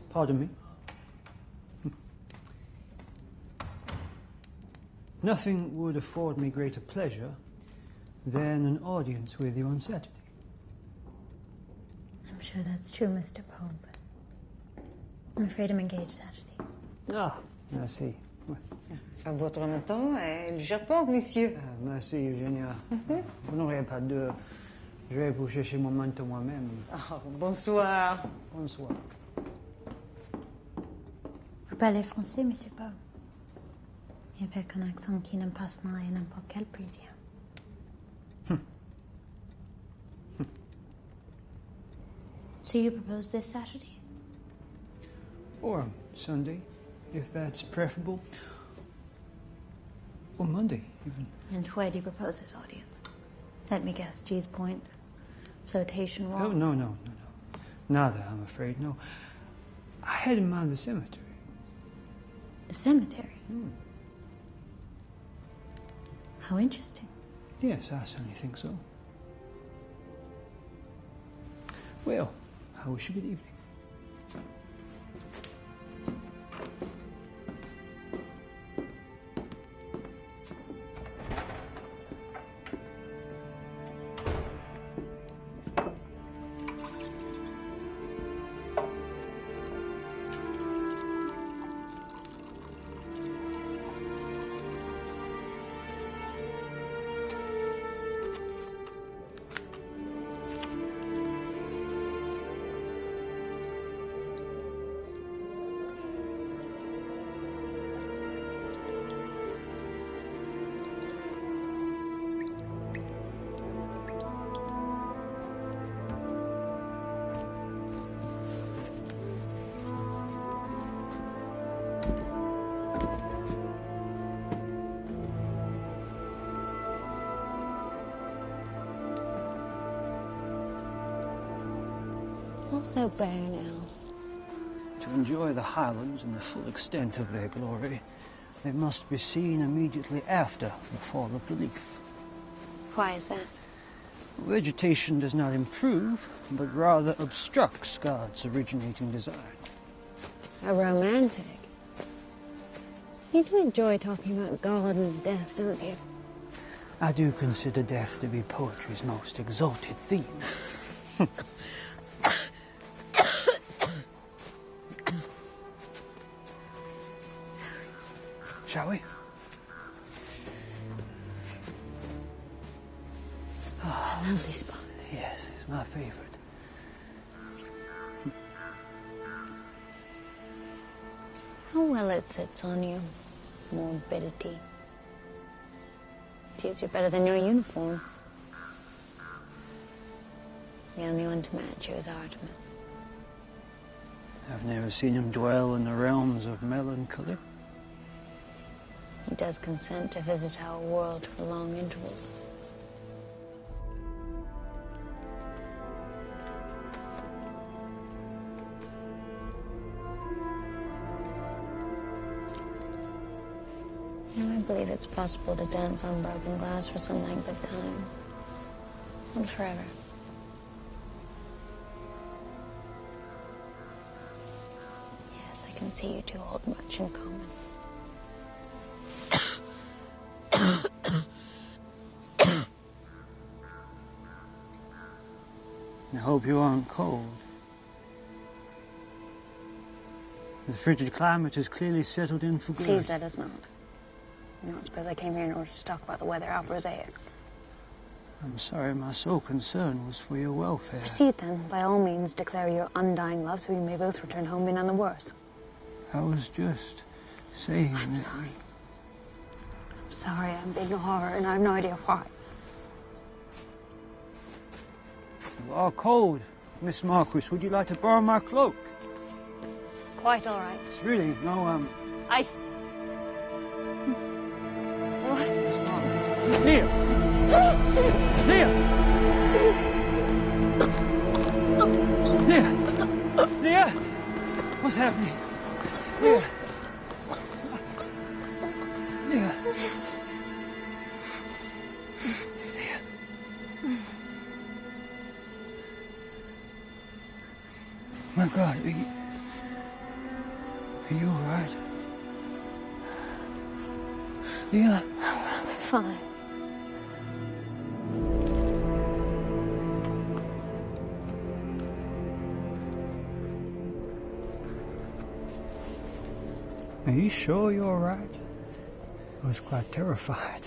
pardon me. Nothing would afford me greater pleasure than an audience with you on Saturday. I'm sure that's true, Mr. Poe, but I'm afraid I'm engaged Saturday. Ah, merci. À votre temps et du Japon, monsieur. Merci, Eugenia. Vous n'aurez pas d'heure. Je vais vous chercher mon manteau moi-même. Oh, bonsoir. Bonsoir. Vous parlez français, Monsieur Poe? Et avec un accent qui ne passe pas à n'importe quel Parisien. So you propose this Saturday? Or Sunday, if that's preferable. Or Monday, even. And where do you propose this audience? Let me guess, G's Point? Flotation wall? Oh, no. Neither, I'm afraid, no. I had in mind the cemetery. The cemetery? How interesting. Yes, I certainly think so. Well, I wish you good evening. not so bare now. To enjoy the Highlands in the full extent of their glory, they must be seen immediately after the fall of the leaf. Why is that? Vegetation does not improve, but rather obstructs God's originating design. A romantic. You do enjoy talking about God and death, don't you? I do consider death to be poetry's most exalted theme. Shall we? A lovely spot. Yes, it's my favorite. How well it sits on you. Morbidity. Tears you better than your uniform. The only one to match you is Artemis. I've never seen him dwell in the realms of melancholy. He does consent to visit our world for long intervals. You know, I believe it's possible to dance on broken glass for some length of time. Not forever. Yes, I can see you two hold much in common. I hope you aren't cold. The frigid climate has clearly settled in for good. Please let us not. You don't suppose I came here in order to talk about the weather how prosaic. I'm sorry, my sole concern was for your welfare. Proceed then. By all means, declare your undying love so we may both return home be none the worse. I was just saying I'm that... sorry. I'm sorry, I'm being a horror and I have no idea why. You are cold, Miss Marquis. Would you like to borrow my cloak? Quite all right. It's really no, Ice. What? Leah! Leah! Leah! Leah! What's happening? Leah! Leah! My God, are you all right? Yeah. I'm rather fine. Are you sure you're all right? I was quite terrified.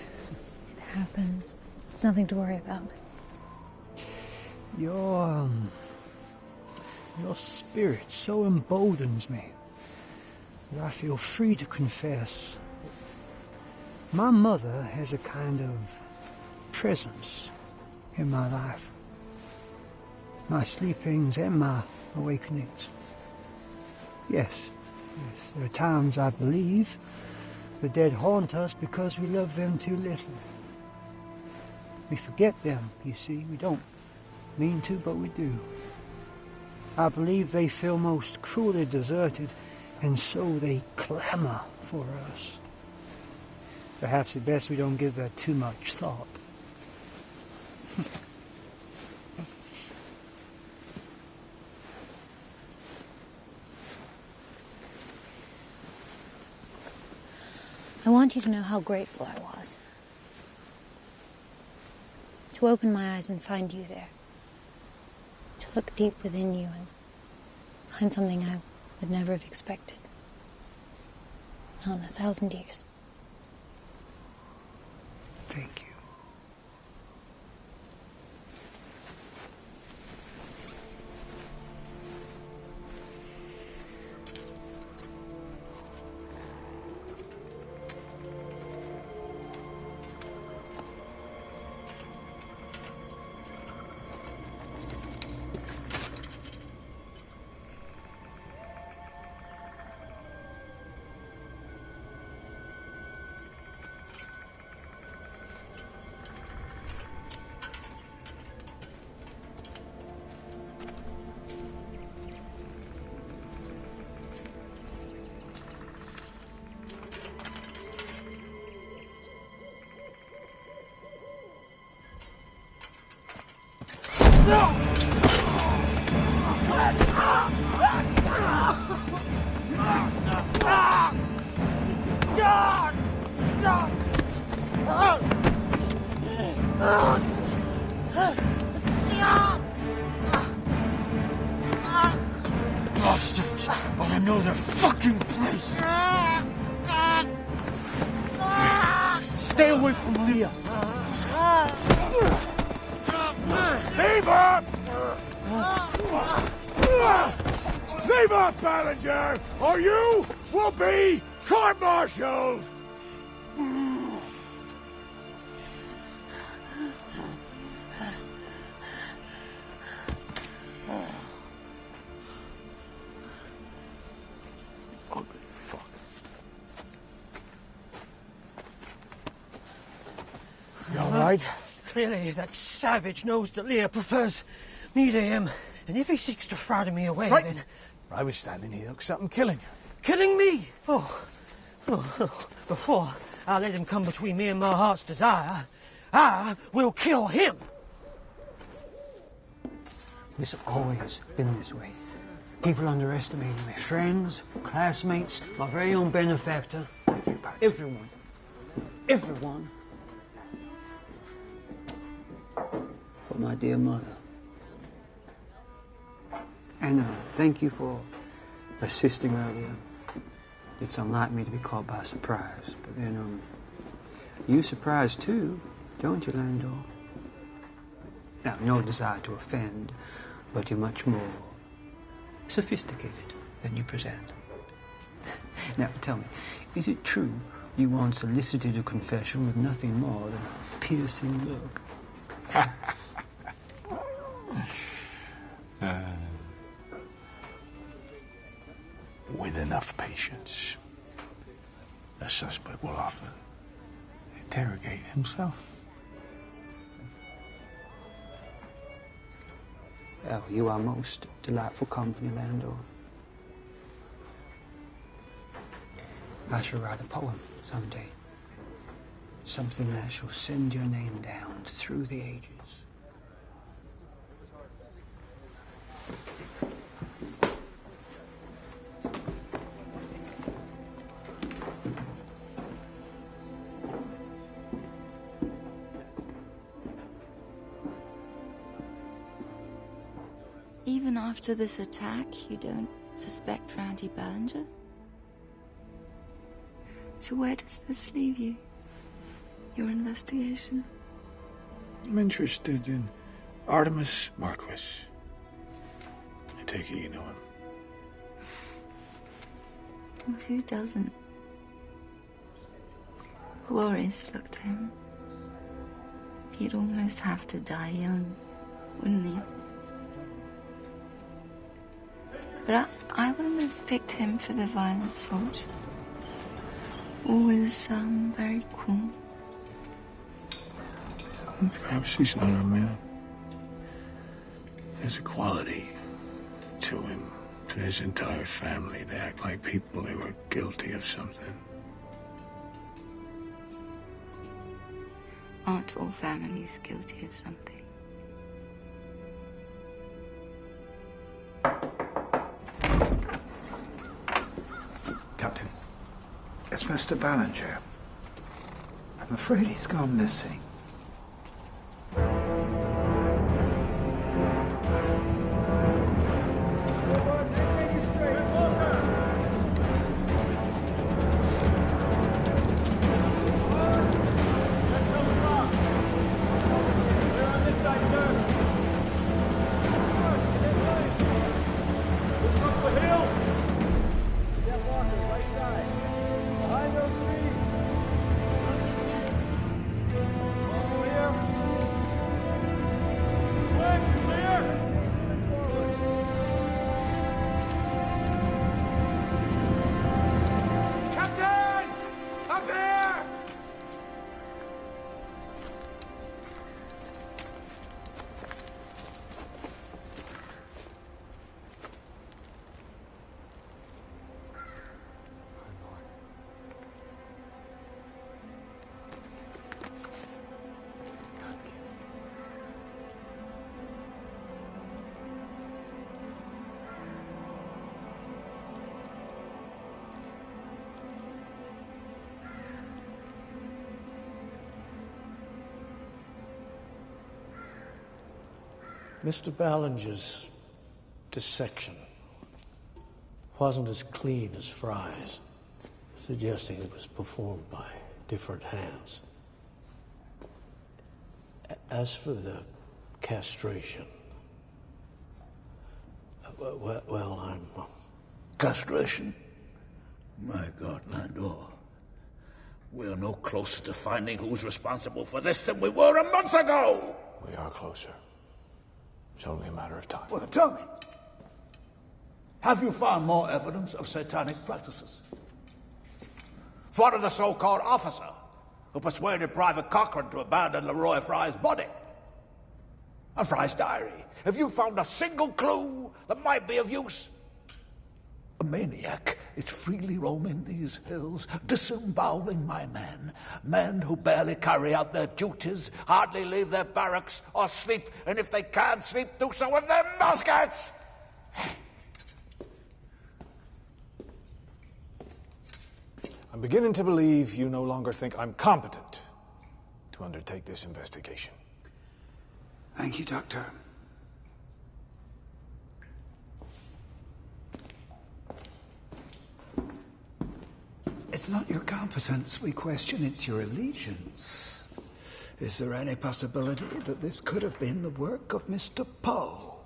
It happens. It's nothing to worry about. Your spirit so emboldens me that I feel free to confess. My mother has a kind of presence in my life. My sleepings and my awakenings. Yes, there are times I believe the dead haunt us because we love them too little. We forget them, you see. We don't mean to, but we do. I believe they feel most cruelly deserted, and so they clamor for us. Perhaps it's best we don't give that too much thought. I want you to know how grateful I was. To open my eyes and find you there. To look deep within you and find something I would never have expected. Not in 1,000 years. Thank you. Bastards! But I know their fucking place! Stay away from Leah! Leave her! Leave her, Ballinger, or you will be court-martialed! You all right? Clearly, that savage knows that Leah prefers me to him. And if he seeks to frighten me away, then... I was standing here, look, something killing you. Killing me? Oh. Before I let him come between me and my heart's desire, I will kill him. It's always been this way. People underestimating me. Friends, classmates, my very own benefactor. Everyone. Everyone. But my dear mother. And thank you for assisting earlier. It's unlike me to be caught by surprise. But then, you surprised too, don't you, Landor? Now, no desire to offend, but you're much more sophisticated than you present. Now, tell me, is it true you once elicited a confession with nothing more than a piercing look? With enough patience, the suspect will often interrogate himself. Oh, you are most delightful company, Landor. I shall write a poem someday. Something that shall send your name down through the ages. Even after this attack, you don't suspect Randy Ballinger? So where does this leave you? Your investigation? I'm interested in Artemis Marquis. I take it you know him. Well, who doesn't? Glorious look to him. He'd almost have to die young, wouldn't he? But I wouldn't have picked him for the violent sort. Always very cool. Perhaps he's not our man. There's a quality to him, to his entire family. They act like people they were guilty of something. Aren't all families guilty of something? Captain, it's Mr. Ballinger. I'm afraid he's gone missing. Mr. Ballinger's dissection wasn't as clean as Fry's, suggesting it was performed by different hands. As for the castration, well, I'm... Castration? My God, Landor. We're no closer to finding who's responsible for this than we were a month ago! We are closer. It's only a matter of time. Well, tell me. Have you found more evidence of satanic practices? What of the so-called officer who persuaded Private Cochran to abandon Leroy Fry's body? And Fry's diary. Have you found a single clue that might be of use? A maniac is freely roaming these hills, disemboweling my men. Men who barely carry out their duties, hardly leave their barracks or sleep, and if they can't sleep, do so with their muskets! I'm beginning to believe you no longer think I'm competent to undertake this investigation. Thank you, Doctor. It's not your competence we question, it's your allegiance. Is there any possibility that this could have been the work of Mr. Poe?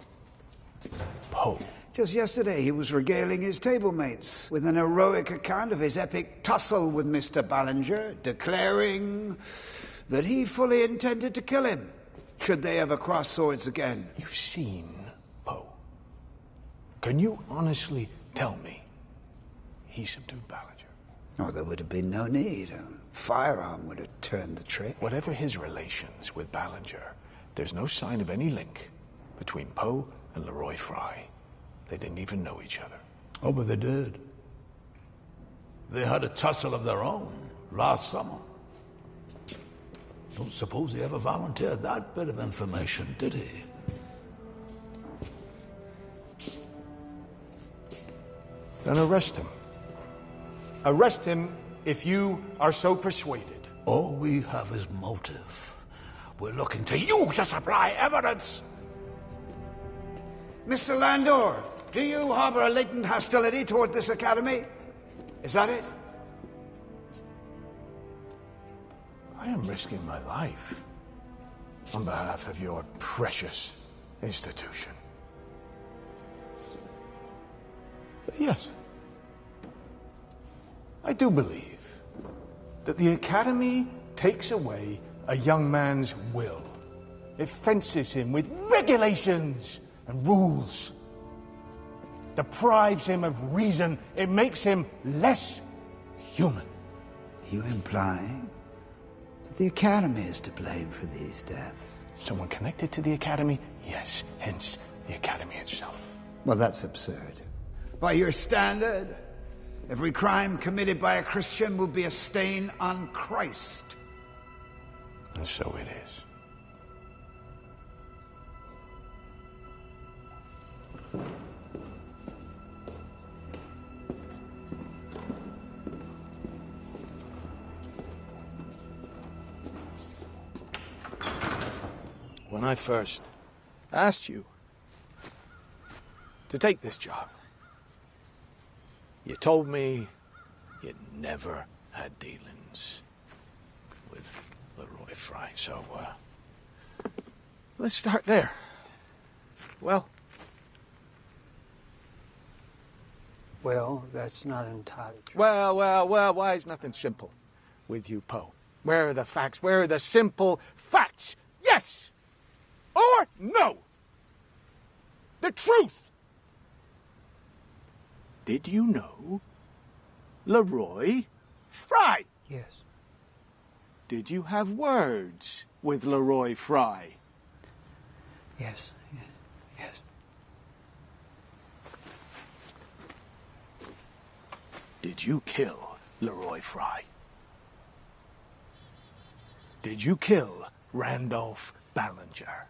Poe? Just yesterday, he was regaling his tablemates with an heroic account of his epic tussle with Mr. Ballinger, declaring that he fully intended to kill him, should they ever cross swords again. You've seen Poe. Can you honestly tell me he subdued Ballinger? Oh, there would have been no need. A firearm would have turned the trick. Whatever his relations with Ballinger, there's no sign of any link between Poe and Leroy Fry. They didn't even know each other. Oh, but they did. They had a tussle of their own last summer. Don't suppose he ever volunteered that bit of information, did he? Then arrest him. Arrest him if you are so persuaded. All we have is motive. We're looking to you to supply evidence. Mr. Landor, do you harbor a latent hostility toward this academy? Is that it? I am risking my life on behalf of your precious institution. But yes, I do believe that the Academy takes away a young man's will. It fences him with regulations and rules. Deprives him of reason. It makes him less human. You implying that the Academy is to blame for these deaths? Someone connected to the Academy? Yes, hence the Academy itself. Well, that's absurd. By your standard, every crime committed by a Christian will be a stain on Christ. And so it is. When I first asked you to take this job, you told me you'd never had dealings with Leroy Fry, so, let's start there. Well, that's not entirely true. Well, why is nothing simple with you, Poe? Where are the facts? Where are the simple facts? Yes or no? The truth. Did you know Leroy Fry? Yes. Did you have words with Leroy Fry? Yes. Did you kill Leroy Fry? Did you kill Randolph Ballinger?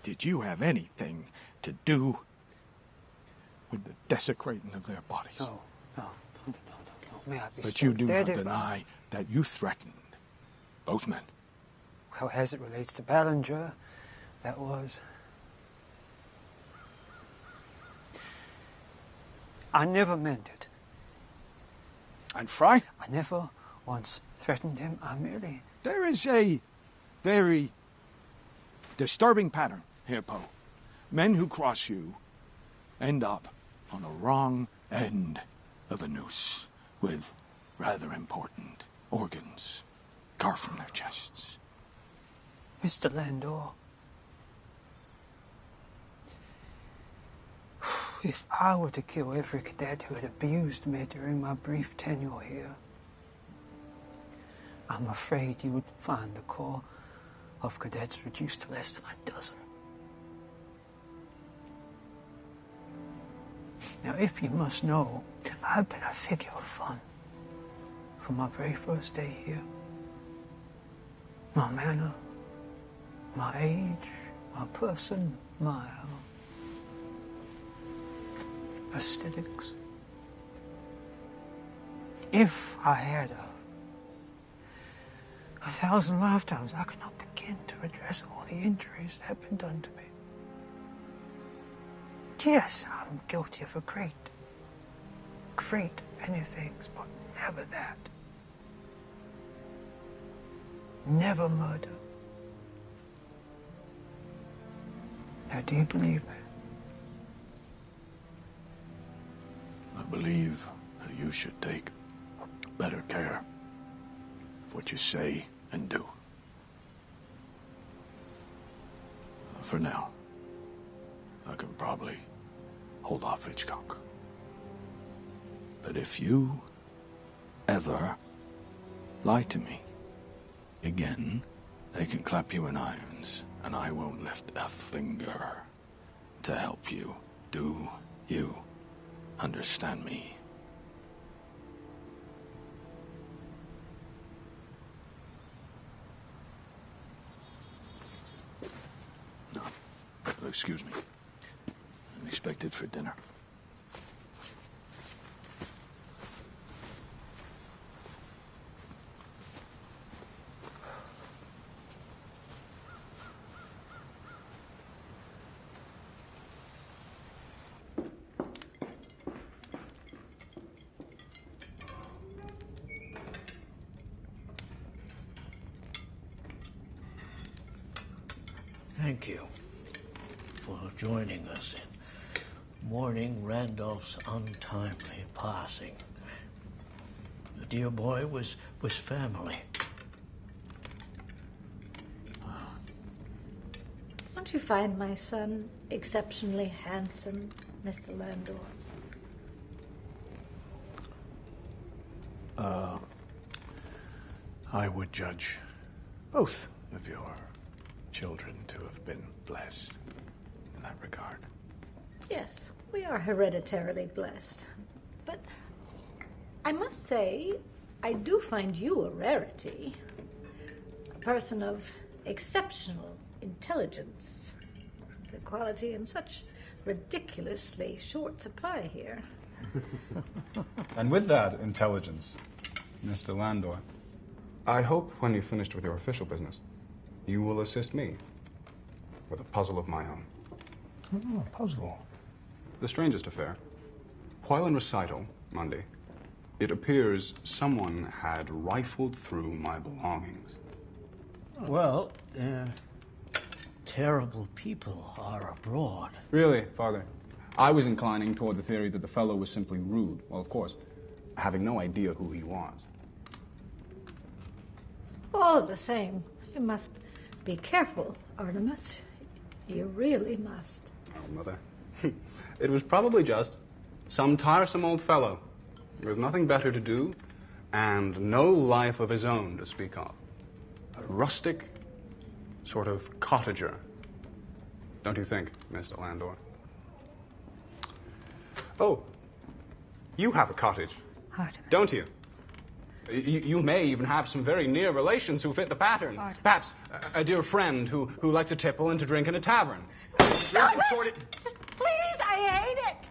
Did you have anything to do with the desecrating of their bodies? No. May I be But still you do dead not if- deny that you threatened both men. Well, as it relates to Ballinger, that was... I never meant it. And Fry? I never once threatened him. I merely... There is a very disturbing pattern here, Poe. Men who cross you end up on the wrong end of a noose with rather important organs carved from their chests. Mr. Landor, if I were to kill every cadet who had abused me during my brief tenure here, I'm afraid you would find the corps of cadets reduced to less than a dozen. Now, if you must know, I've been a figure of fun from my very first day here. My manner, my age, my person, my aesthetics. If I had a thousand lifetimes, I could not begin to redress all the injuries that have been done to me. Yes, I'm guilty of a great many things, but never that. Never murder. Now, do you believe me? I believe that you should take better care of what you say and do. For now, I can probably hold off Hitchcock. But if you ever lie to me again, they can clap you in irons, and I won't lift a finger to help you. Do you understand me? No. Excuse me. I'm expected for dinner. Thank you for joining us in mourning Randolph's untimely passing. The dear boy was family. Don't you find my son exceptionally handsome, Mr. Landor? I would judge both of your children to have been blessed in that regard. Yes, we are hereditarily blessed. But I must say, I do find you a rarity. A person of exceptional intelligence. The quality in such ridiculously short supply here. And with that intelligence, Mr. Landor, I hope when you've finished with your official business, you will assist me with a puzzle of my own. Oh, a puzzle. The strangest affair. While in recital, Monday, it appears someone had rifled through my belongings. Well, terrible people are abroad. Really, Father? I was inclining toward the theory that the fellow was simply rude. Well, of course, having no idea who he was. All the same, you must be careful, Artemis. You really must. Oh, Mother. It was probably just some tiresome old fellow with nothing better to do and no life of his own to speak of. A rustic sort of cottager. Don't you think, Mr. Landor? Oh, you have a cottage, Artemis. don't you? You may even have some very near relations who fit the pattern. Artemis. Perhaps a dear friend who likes a tipple and to drink in a tavern. Stop it! Please, I hate it.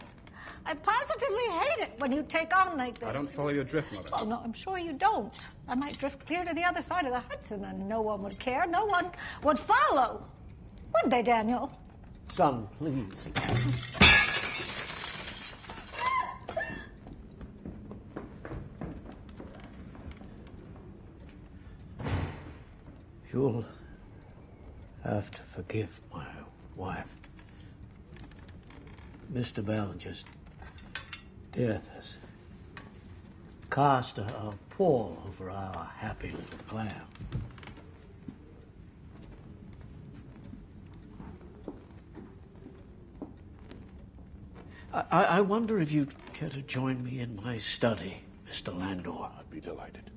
I positively hate it when you take on like this. I don't follow your drift, Mother. Oh, no, I'm sure you don't. I might drift clear to the other side of the Hudson and no one would care. No one would follow. Would they, Daniel? Son, please. You'll have to forgive my wife. Mr. Bale, just death has cast a pall over our happy little clan. I wonder if you'd care to join me in my study, Mr. Landor. I'd be delighted.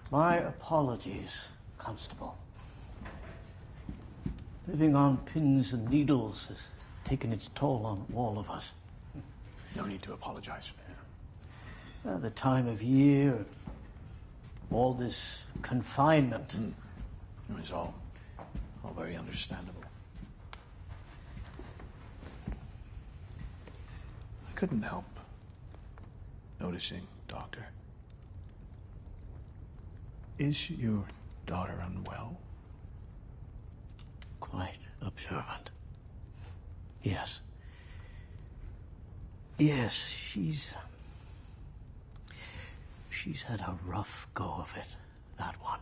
My apologies, Constable. Living on pins and needles has taken its toll on all of us. No need to apologize. The time of year, all this confinement. It was all very understandable. I couldn't help noticing, Doctor. Is your daughter unwell? Quite observant. Yes. Yes, she's had a rough go of it, that one.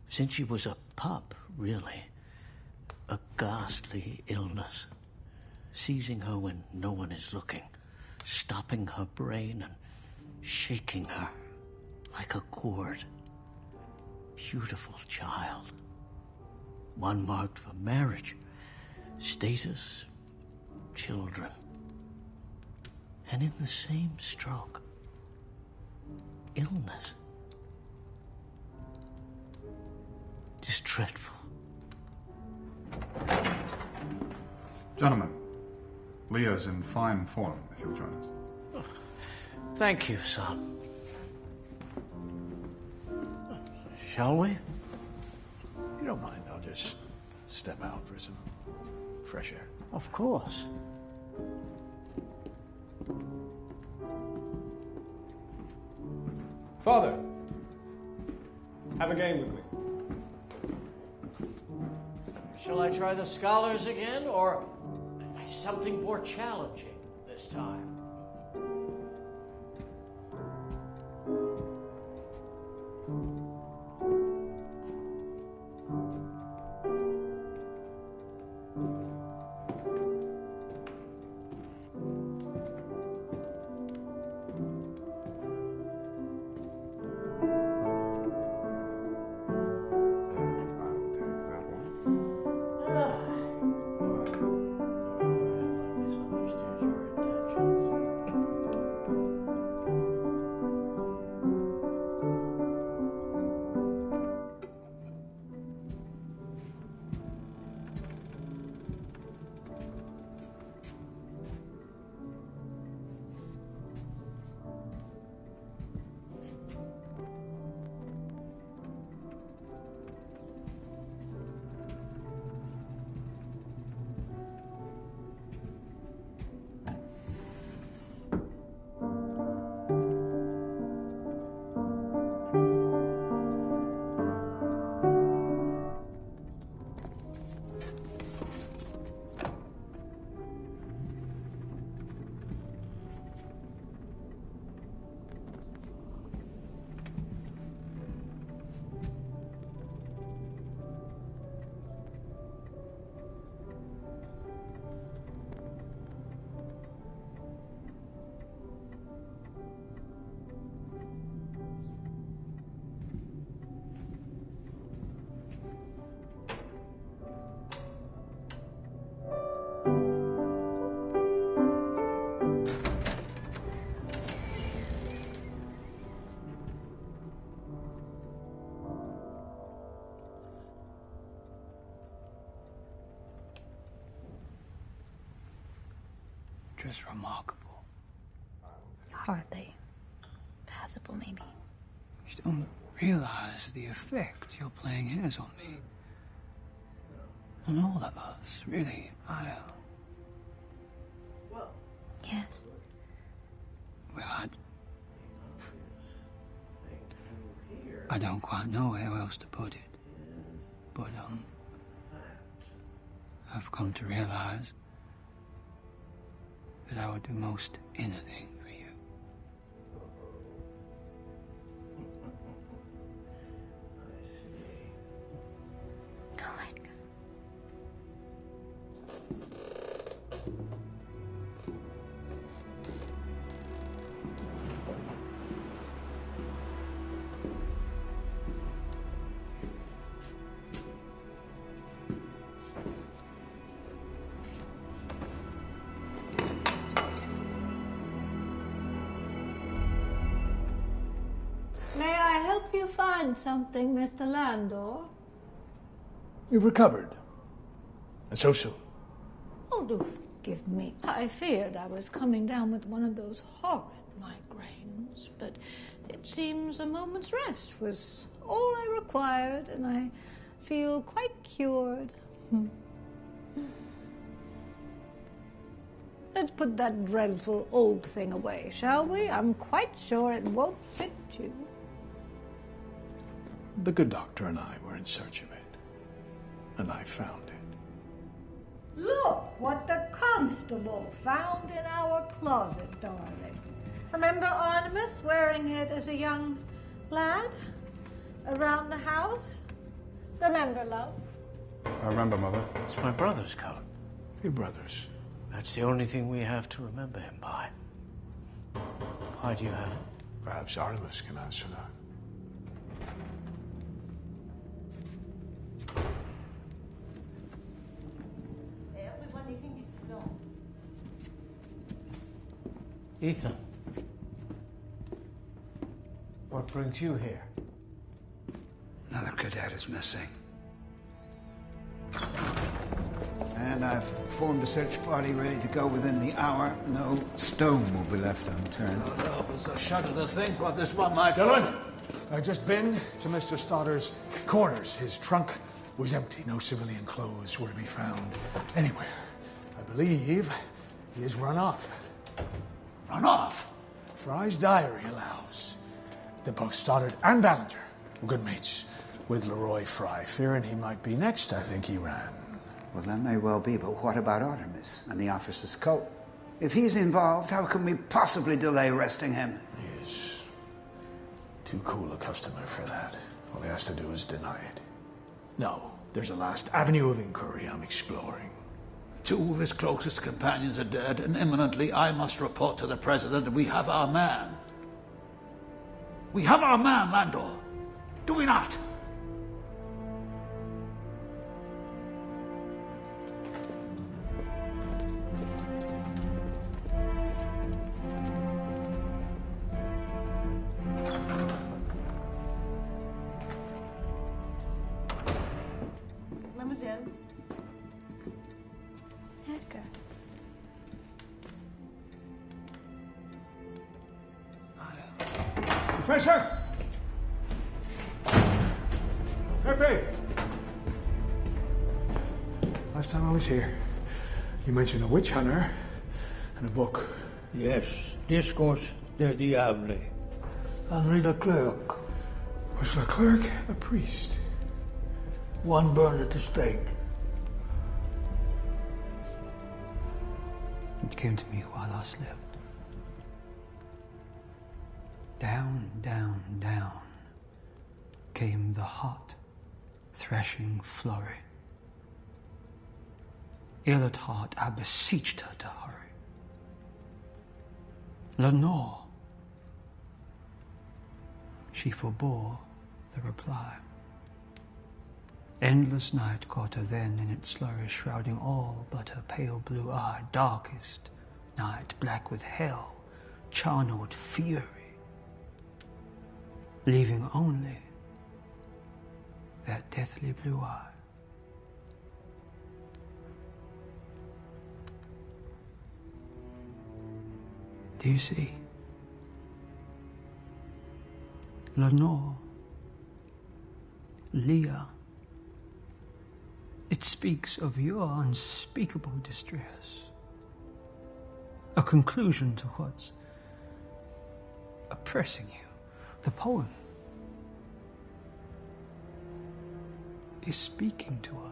Since she was a pup, really. A ghastly illness. Seizing her when no one is looking. Stopping her brain and shaking her like a cord. Beautiful child. One marked for marriage, status, children. And in the same stroke, illness. Just dreadful. Gentlemen, Leah's in fine form, if you'll join us. Thank you, son. Shall we? If you don't mind, I'll just step out for some fresh air. Of course. Father, have a game with me. Shall I try the scholars again, or something more challenging this time? Just remarkable. Hardly. Passable, maybe. You realize the effect your playing has on me. On all of us, really. Yes. Well, I don't quite know how else to put it. But, I've come to realize that I would do most anything for you. Oh, Edgar. May I help you find something, Mr. Landor? You've recovered. And so soon. Oh, do forgive me. I feared I was coming down with one of those horrid migraines, but it seems a moment's rest was all I required, and I feel quite cured. Let's put that dreadful old thing away, shall we? I'm quite sure it won't fit you. The good doctor and I were in search of it, and I found it. Look what the constable found in our closet, darling. Remember Artemis wearing it as a young lad around the house? Remember, love? I remember, Mother. It's my brother's coat. Your brother's. That's the only thing we have to remember him by. Why do you have it? Perhaps Artemis can answer that. Ethan. What brings you here? Another cadet is missing. And I've formed a search party ready to go within the hour. No stone will be left unturned. No, but so shudder to think what this one might... Gentlemen, I've just been to Mr. Stoddar's quarters. His trunk was empty. No civilian clothes were to be found anywhere. I believe he has run off. Run off? Fry's diary allows that both Stoddard and Ballinger were good mates with Leroy Fry. Fearing he might be next, I think he ran. Well, that may well be, but what about Artemis and the officer's coat? If he's involved, how can we possibly delay arresting him? He is too cool a customer for that. All he has to do is deny it. No, there's a last avenue of inquiry I'm exploring. Two of his closest companions are dead, and imminently I must report to the President that we have our man. We have our man, Landor. Do we not? Mademoiselle. Edgar. Professor! Pepe! Last time I was here, you mentioned a witch hunter and a book. Yes, Discours de Diable. Henri Leclerc. Was Leclerc a priest? One burned at the stake. It came to me while I slept. Down, down, down came the hot, thrashing flurry. Ill at heart, I beseeched her to hurry. Lenore. She forbore the reply. Endless night caught her then in its slurry, shrouding all but her pale blue eye. Darkest night, black with hell, charneled fury, leaving only that deathly blue eye. Do you see? Lenore Leah. It speaks of your unspeakable distress. A conclusion to what's oppressing you. The poem is speaking to us.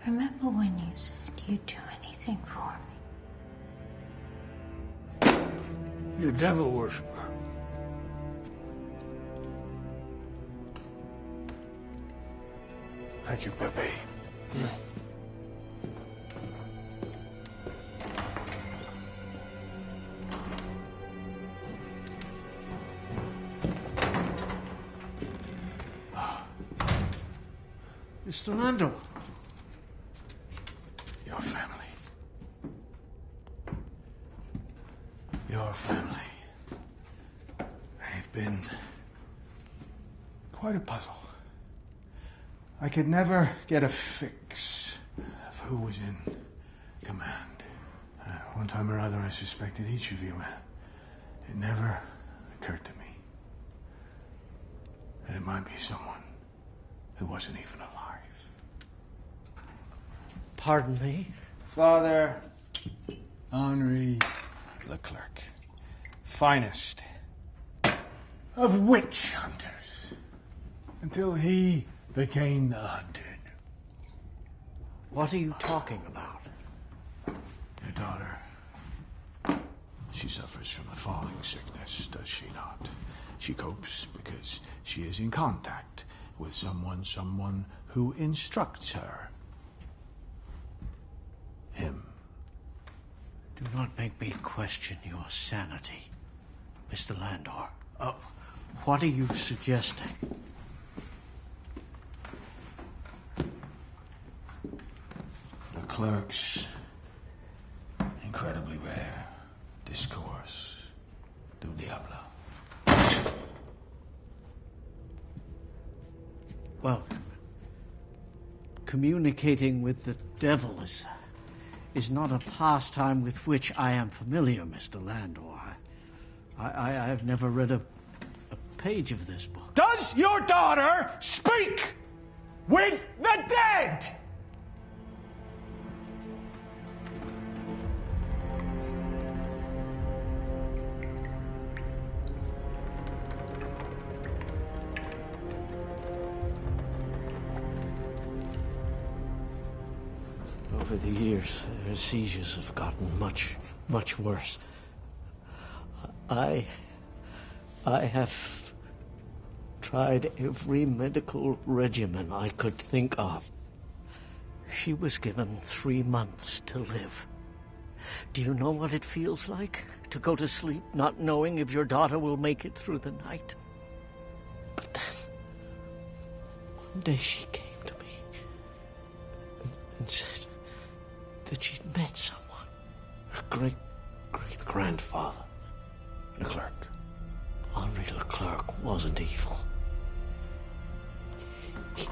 Remember when you said you'd do anything for me? You devil worshiper. Thank you, Pepe. Mr. Landor. Your family. Your family. They've been quite a puzzle. I could never get a fix of who was in command. One time or other, I suspected each of you. It never occurred to me that it might be someone who wasn't even alive. Pardon me? Father Henri Leclerc, finest of witch hunters, until he became the hunted. What are you talking about? Your daughter. She suffers from a falling sickness, does she not? She copes because she is in contact with someone who instructs her. Him. Do not make me question your sanity, Mr. Landor. What are you suggesting? The clerk's incredibly rare discourse. Du diablo. Well, communicating with the devil is not a pastime with which I am familiar, Mr. Landor. I have never read a page of this book. Does your daughter speak with the dead? Over the years, her seizures have gotten much, much worse. I have tried every medical regimen I could think of. She was given 3 months to live. Do you know what it feels like to go to sleep not knowing if your daughter will make it through the night? But then, one day she came to me and said that she'd met someone, her great-great-grandfather. Leclerc. Henri Leclerc wasn't evil.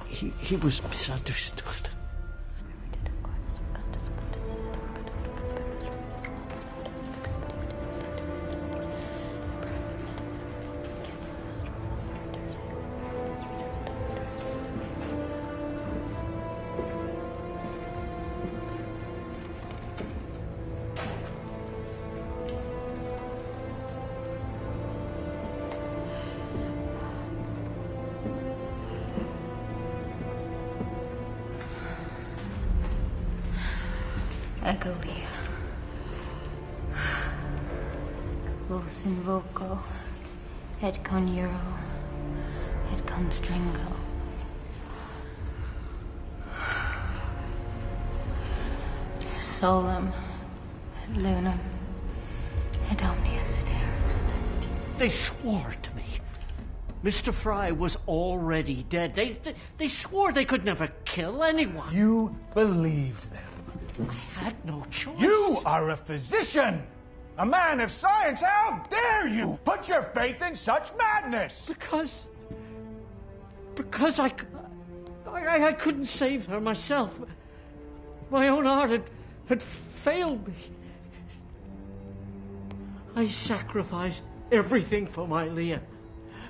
He was misunderstood. Egolia. Vos invoco, et conjuro, et constringo. Solum, et lunam, et omnia sidera celesti. They swore to me. Mr. Fry was already dead. They swore they could never kill anyone. You believed them. I had no choice. You are a physician, a man of science. How dare you put your faith in such madness? Because I couldn't save her myself. My own heart had failed me. I sacrificed everything for my Leah.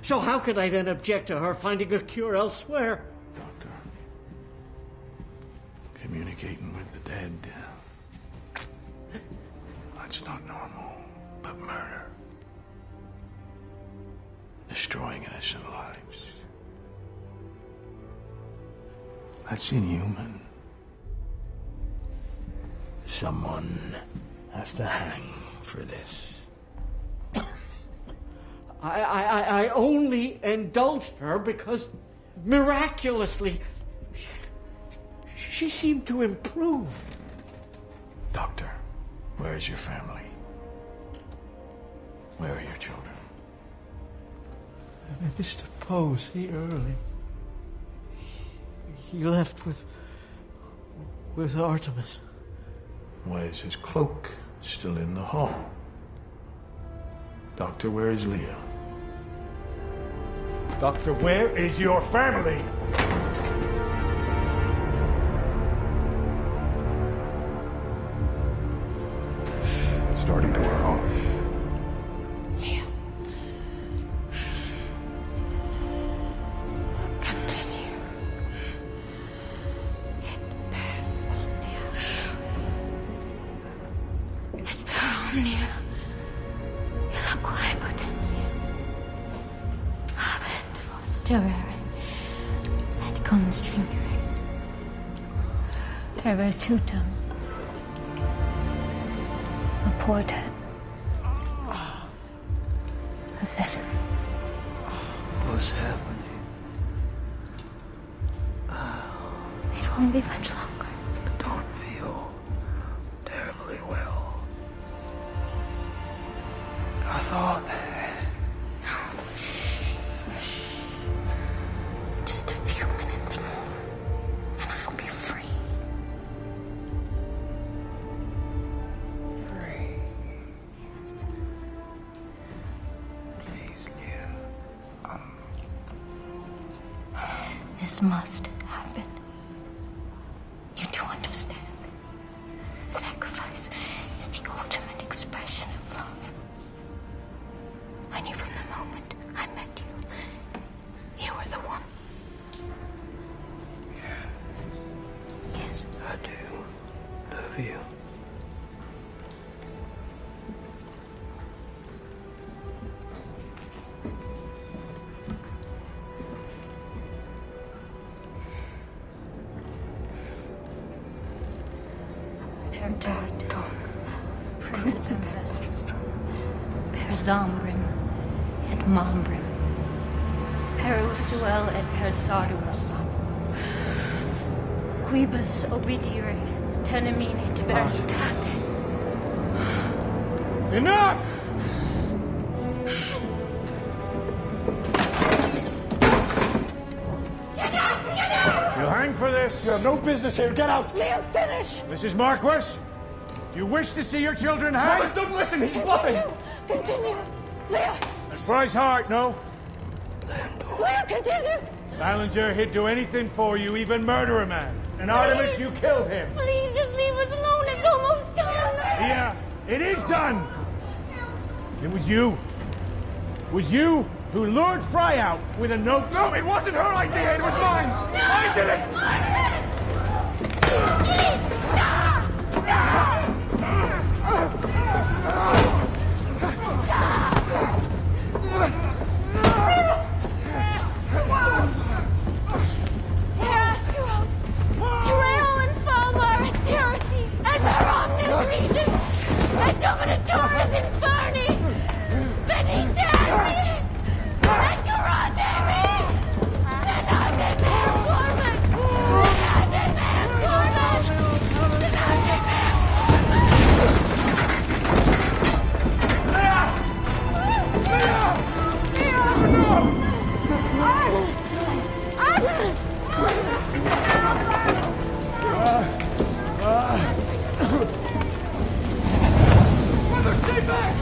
So how could I then object to her finding a cure elsewhere? Doctor, communicating with the dead. That's not normal, but murder. Destroying innocent lives. That's inhuman. Someone has to hang for this. I only indulged her because, miraculously, she seemed to improve. Doctor, where is your family? Where are your children? Mr. Poe's here early. He left with Artemis. Why is his cloak still in the hall? Doctor, where is Leah? Doctor, where is your family? It's starting to wear off. Leah. Continue. Et per omnia. La quae potentia. Habent fosterere. Et constringere. Per virtutem. A portent. What's that? What's happening? It won't be much longer. I don't feel terribly well. I thought... Just a few minutes more, and I'll be free. Free. Please, Leah. This must happen. You do understand. Sacrifice is the ultimate expression of love. I knew from the moment I met you, you were the one. Yes. I do love you. Per Dardo, Principem Vestrum, per Zombrim, et Mombrim, per Usuel et per Sarduus. Quibus obedire, tenemine veritate. Enough! Get out! Get out! You'll hang for this. You have no business here. Get out! Leah, finish! Mrs. Marquis, you wish to see your children hang? Mother, don't listen. He's bluffing. Continue! Leah! As far as heart, no? Leah, continue! Ballinger, he'd do anything for you, even murder a man. And Artemis, you killed him. Please, just leave us alone. It's almost done. Yeah, it is done. It was you. It was you who lured Fry out with a note. No, it wasn't her idea. It was mine. No! I did it. Mother, stay back!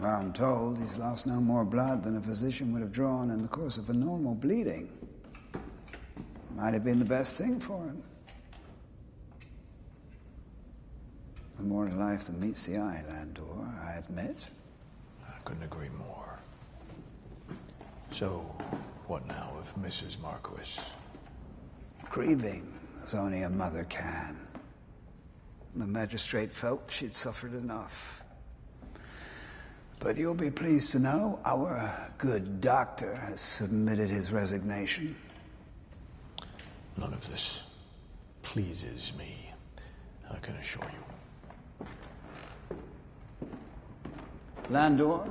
I'm told, he's lost no more blood than a physician would have drawn in the course of a normal bleeding. Might have been the best thing for him. The more to life than meets the eye, Landor, I admit. I couldn't agree more. So, what now of Mrs. Marquis? Grieving, as only a mother can. The magistrate felt she'd suffered enough. But you'll be pleased to know our good doctor has submitted his resignation. None of this pleases me, I can assure you. Landor?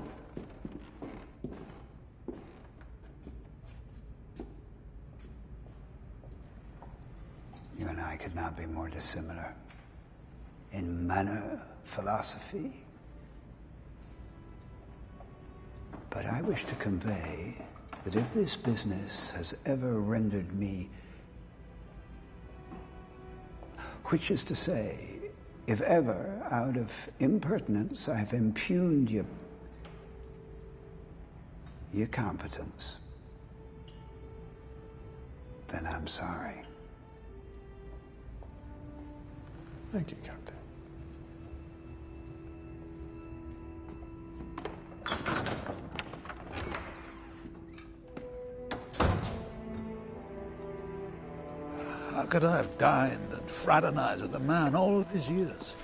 You and I could not be more dissimilar. In manner, philosophy. But I wish to convey that if this business has ever rendered me, which is to say, if ever, out of impertinence, I have impugned your competence, then I'm sorry. Thank you, Captain. How could I have dined and fraternized with a man all of his years?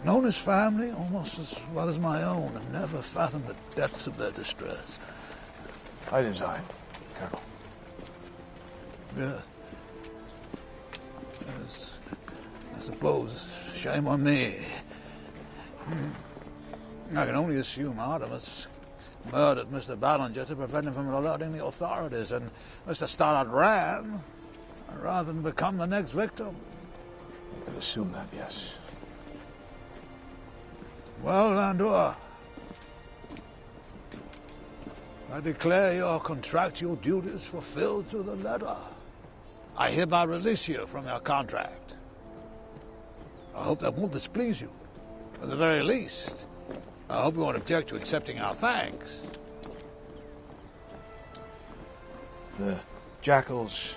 Known his family almost as well as my own, and never fathomed the depths of their distress. I designed, Colonel. Yeah. Yes. I suppose. Shame on me. I can only assume Artemis murdered Mr. Ballinger to prevent him from alerting the authorities, and Mr. Stoddard ran rather than become the next victim. You could assume that, yes. Well, Landor, I declare your contractual duties fulfilled to the letter. I hereby release you from your contract. I hope that won't displease you. At the very least, I hope you won't object to accepting our thanks. The jackals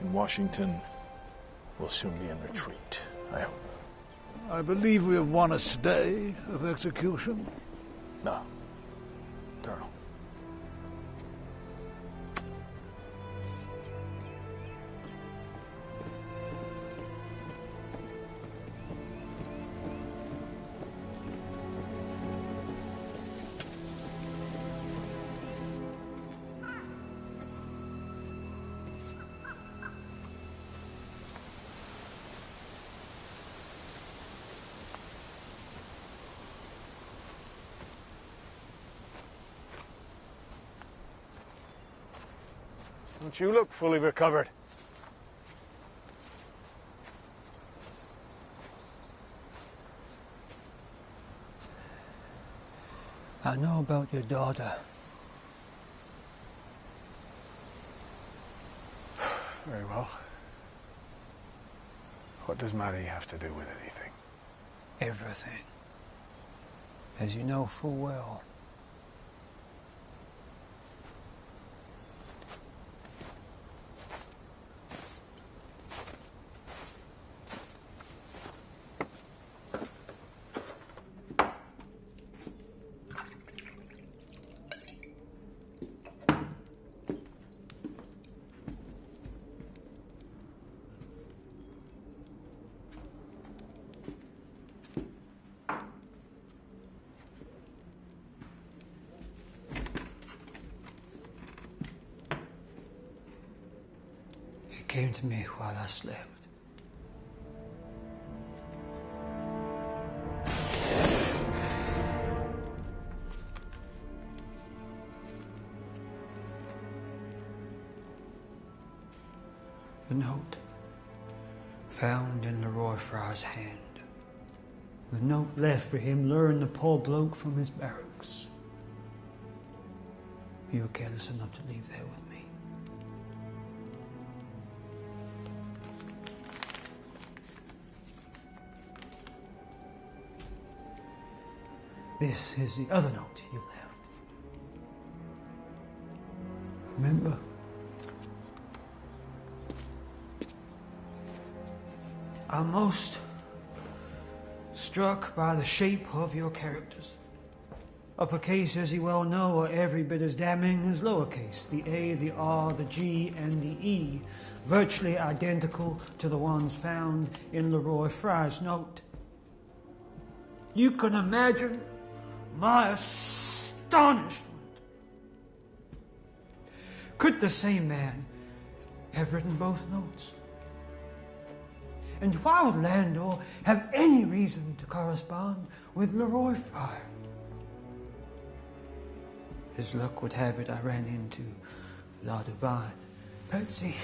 in Washington will soon be in retreat, I hope. I believe we have won a stay of execution. No, Colonel. Don't you look fully recovered? I know about your daughter. Very well. What does Maddie have to do with anything? Everything. As you know full well. Came to me while I slept. The note found in Leroy Fry's hand. The note left for him luring the poor bloke from his barracks. You were careless enough to leave there with me. This is the other note you left. Remember? I'm most struck by the shape of your characters. Uppercase, as you well know, are every bit as damning as lowercase. The A, the R, the G, and the E, virtually identical to the ones found in Leroy Fry's note. You can imagine my astonishment. Could the same man have written both notes? And why would Landor have any reason to correspond with Leroy Fry? As luck would have it, I ran into La Divine. Patsy.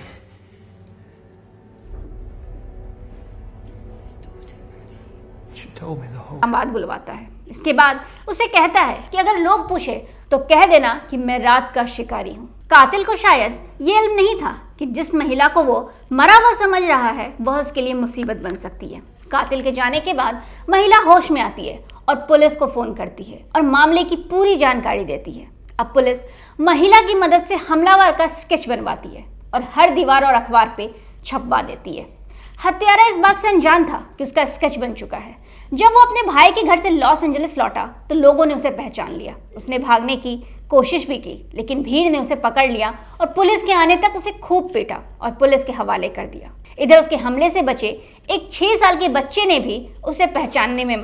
She told me the whole... बात बुलवाता है। इसके बाद उसे कहता है कि अगर लोग पूछे तो कह देना कि मैं रात का शिकारी हूँ। कातिल को शायद ये इल्म नहीं था कि जिस महिला को वो मरा हुआ समझ रहा है वह उसके लिए मुसीबत बन सकती है। कातिल के जाने के बाद महिला होश में आती है और पुलिस को फोन करती है और मामले की पूरी जानकारी देती है। अब पुलिस महिला की मदद से हमलावर का स्केच बनवाती है और हर दीवार और अखबार पे छपवा देती है। हत्यारा इस बात से अनजान था कि उसका स्केच बन चुका है। जब वो अपने भाई के घर से लॉस एंजलिस लौटा तो लोगों ने उसे पहचान लिया। उसने भागने की कोशिश भी की लेकिन भीड़ ने उसे पकड़ लिया और पुलिस के आने तक उसे खूब पीटा और पुलिस के हवाले कर दिया। इधर उसके हमले से बचे एक 6 साल के बच्चे ने भी उसे पहचानने में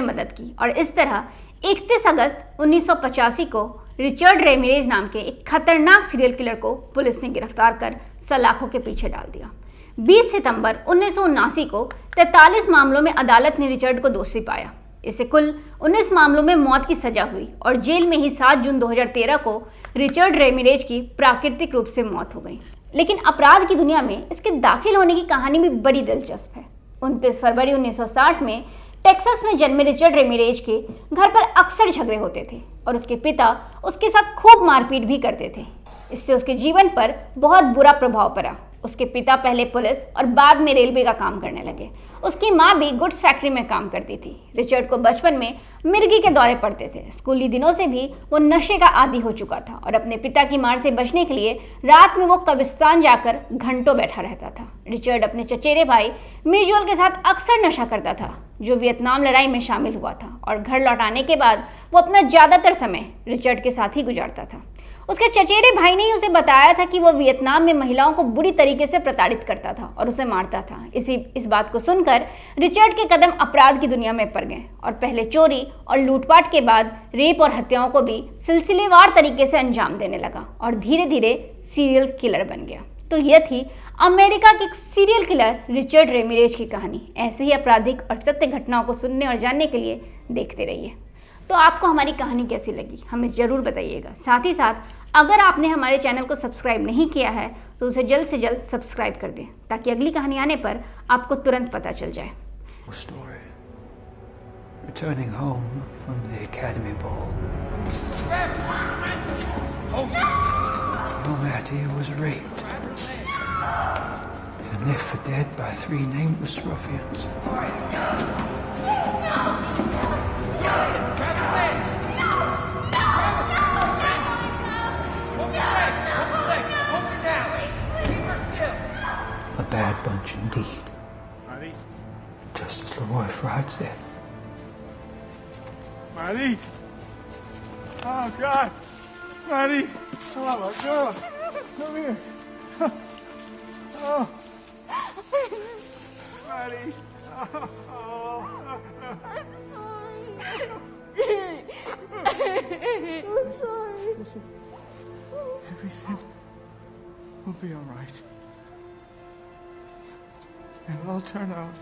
मदद की। और इस तरह 31 अगस्त 1985 को रिचर्ड रेमिरेज नाम के एक खतरनाक सीरियल किलर को पुलिस ने गिरफ्तार कर सलाखों के पीछे डाल दिया। 20 सितंबर 1979 को 43 मामलों में अदालत ने रिचर्ड को दोषी पाया। इसे कुल 19 मामलों में मौत की सजा हुई और जेल में ही 7 जून 2013 को रिचर्ड रेमिरेज की प्राकृतिक रूप से मौत हो गई। लेकिन अपराध की दुनिया में इसके दाखिल होने की कहानी भी बड़ी दिलचस्प है। 29 फरवरी 1960 में टेक्सास में जन्मे रिचर्ड रेमिरेज के घर पर अक्सर झगड़े होते थे और उसके पिता उसके साथ खूब मारपीट भी करते थे। इससे उसके जीवन पर बहुत बुरा प्रभाव पड़ा। उसके पिता पहले पुलिस और बाद में रेलवे का काम करने लगे। उसकी माँ भी गुड्स फैक्ट्री में काम करती थी। रिचर्ड को बचपन में मिर्गी के दौरे पड़ते थे। स्कूली दिनों से भी वो नशे का आदी हो चुका था और अपने पिता की मार से बचने के लिए रात में वो कब्रिस्तान जाकर घंटों बैठा रहता था। रिचर्ड अपने चचेरे भाई मिजुअल के साथ अक्सर नशा करता था, जो वियतनाम लड़ाई में शामिल हुआ था, और घर लौट आने के बाद वो अपना ज़्यादातर समय रिचर्ड के साथ ही गुजारता था। उसके चचेरे भाई ने ही उसे बताया था कि वो वियतनाम में महिलाओं को बुरी तरीके से प्रताड़ित करता था और उसे मारता था। इस बात को सुनकर रिचर्ड के कदम अपराध की दुनिया में पड़ गए और पहले चोरी और लूटपाट के बाद रेप और हत्याओं को भी सिलसिलेवार तरीके से अंजाम देने लगा और धीरे धीरे सीरियल किलर बन गया। तो यह थी अमेरिका के सीरियल किलर रिचर्ड रेमिरेज की कहानी। ऐसे ही आपराधिक और सत्य घटनाओं को सुनने और जानने के लिए देखते रहिए। तो आपको हमारी कहानी कैसी लगी हमें ज़रूर बताइएगा। साथ ही साथ अगर आपने हमारे चैनल को सब्सक्राइब नहीं किया है तो उसे जल्द से जल्द सब्सक्राइब कर दें ताकि अगली कहानी आने पर आपको तुरंत पता चल जाए। Returning home from the academy ball, Lawtey was raped and left for dead by 3 nameless ruffians. A bad bunch indeed. Just as Leroy Fry said. Maddie! Oh, God! Maddie! Oh, my God! Come here! Oh! Maddie! Oh! I'm sorry. Listen. Everything will be all right. It'll all turn out.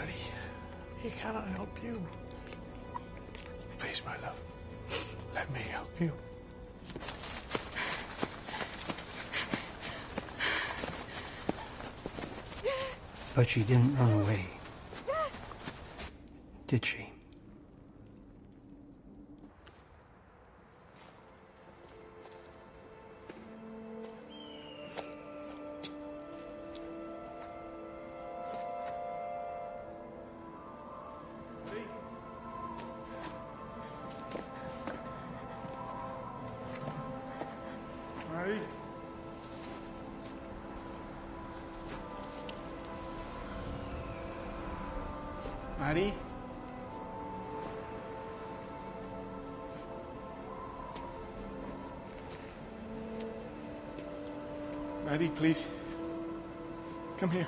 Maddie, he cannot help you. Please, my love, let me help you. But she didn't run away, did she? Maddie? Maddie? Maddie, please. Come here.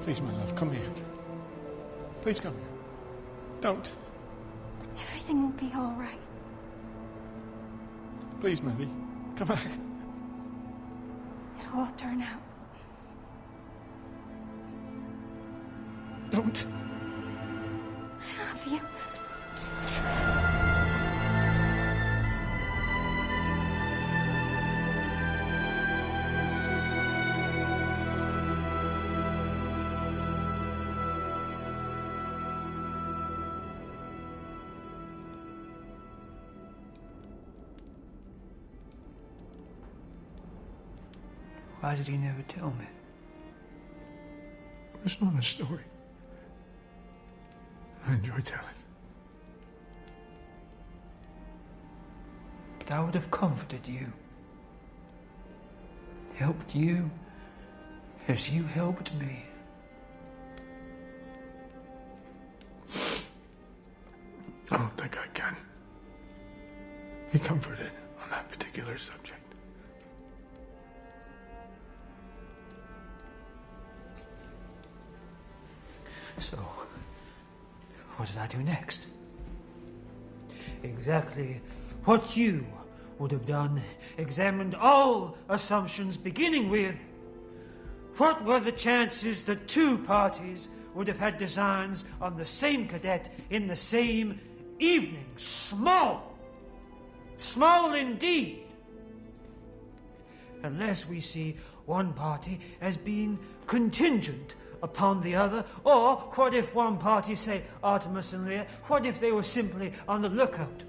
Please, my love, come here. Please come here. Don't. Everything will be all right. Please, Maddie, come back. It'll all turn out. Don't. I love you. Why did he never tell me? It's not a story. I enjoy telling. But I would have comforted you. Helped you as you helped me. I don't think I can be comforted on that particular subject. So, what did I do next? Exactly what you would have done. Examined all assumptions, beginning with what were the chances that two parties would have had designs on the same cadet in the same evening? Small. Small indeed. Unless we see one party as being contingent upon the other, or what if one party, say Artemis and Leah, what if they were simply on the lookout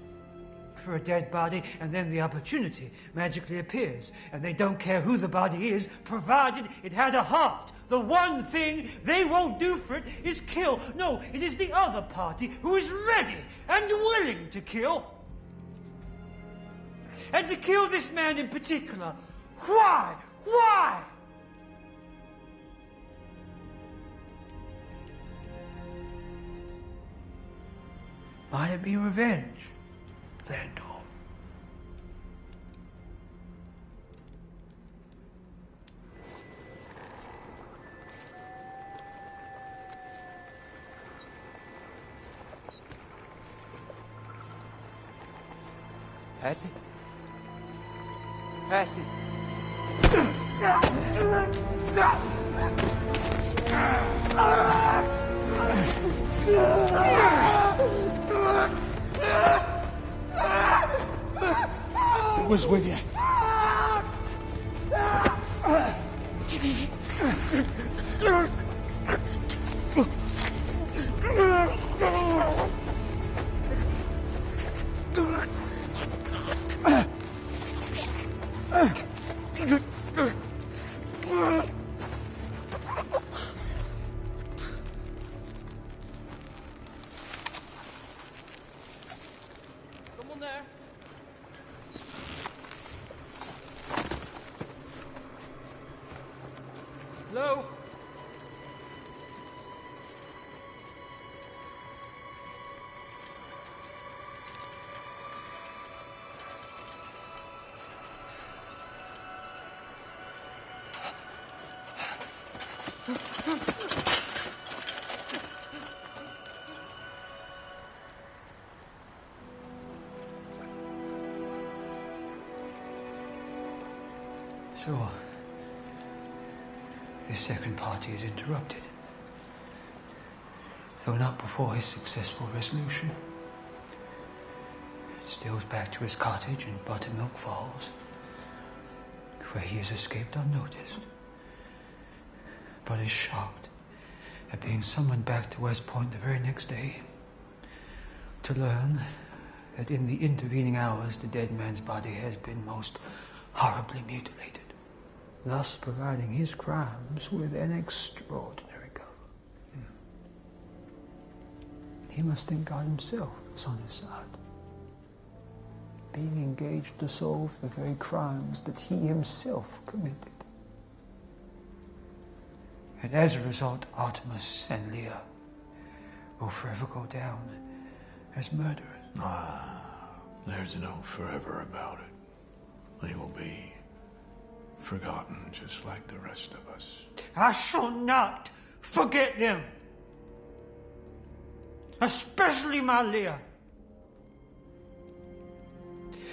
for a dead body, and then the opportunity magically appears, and they don't care who the body is, provided it had a heart. The one thing they won't do for it is kill. No, it is the other party who is ready and willing to kill. And to kill this man in particular. Why? Why? Might it be revenge, Landor? Patsy? Patsy? It was with you. Someone there? Hello? So, the second party is interrupted. Though not before his successful resolution. It steals back to his cottage in Buttermilk Falls, where he has escaped unnoticed, but is shocked at being summoned back to West Point the very next day to learn that in the intervening hours the dead man's body has been most horribly mutilated, thus providing his crimes with an extraordinary cover. He must think God himself was on his side, being engaged to solve the very crimes that he himself committed. And as a result, Artemis and Leah will forever go down as murderers. There's no forever about it. They will be forgotten just like the rest of us. I shall not forget them. Especially my Leah.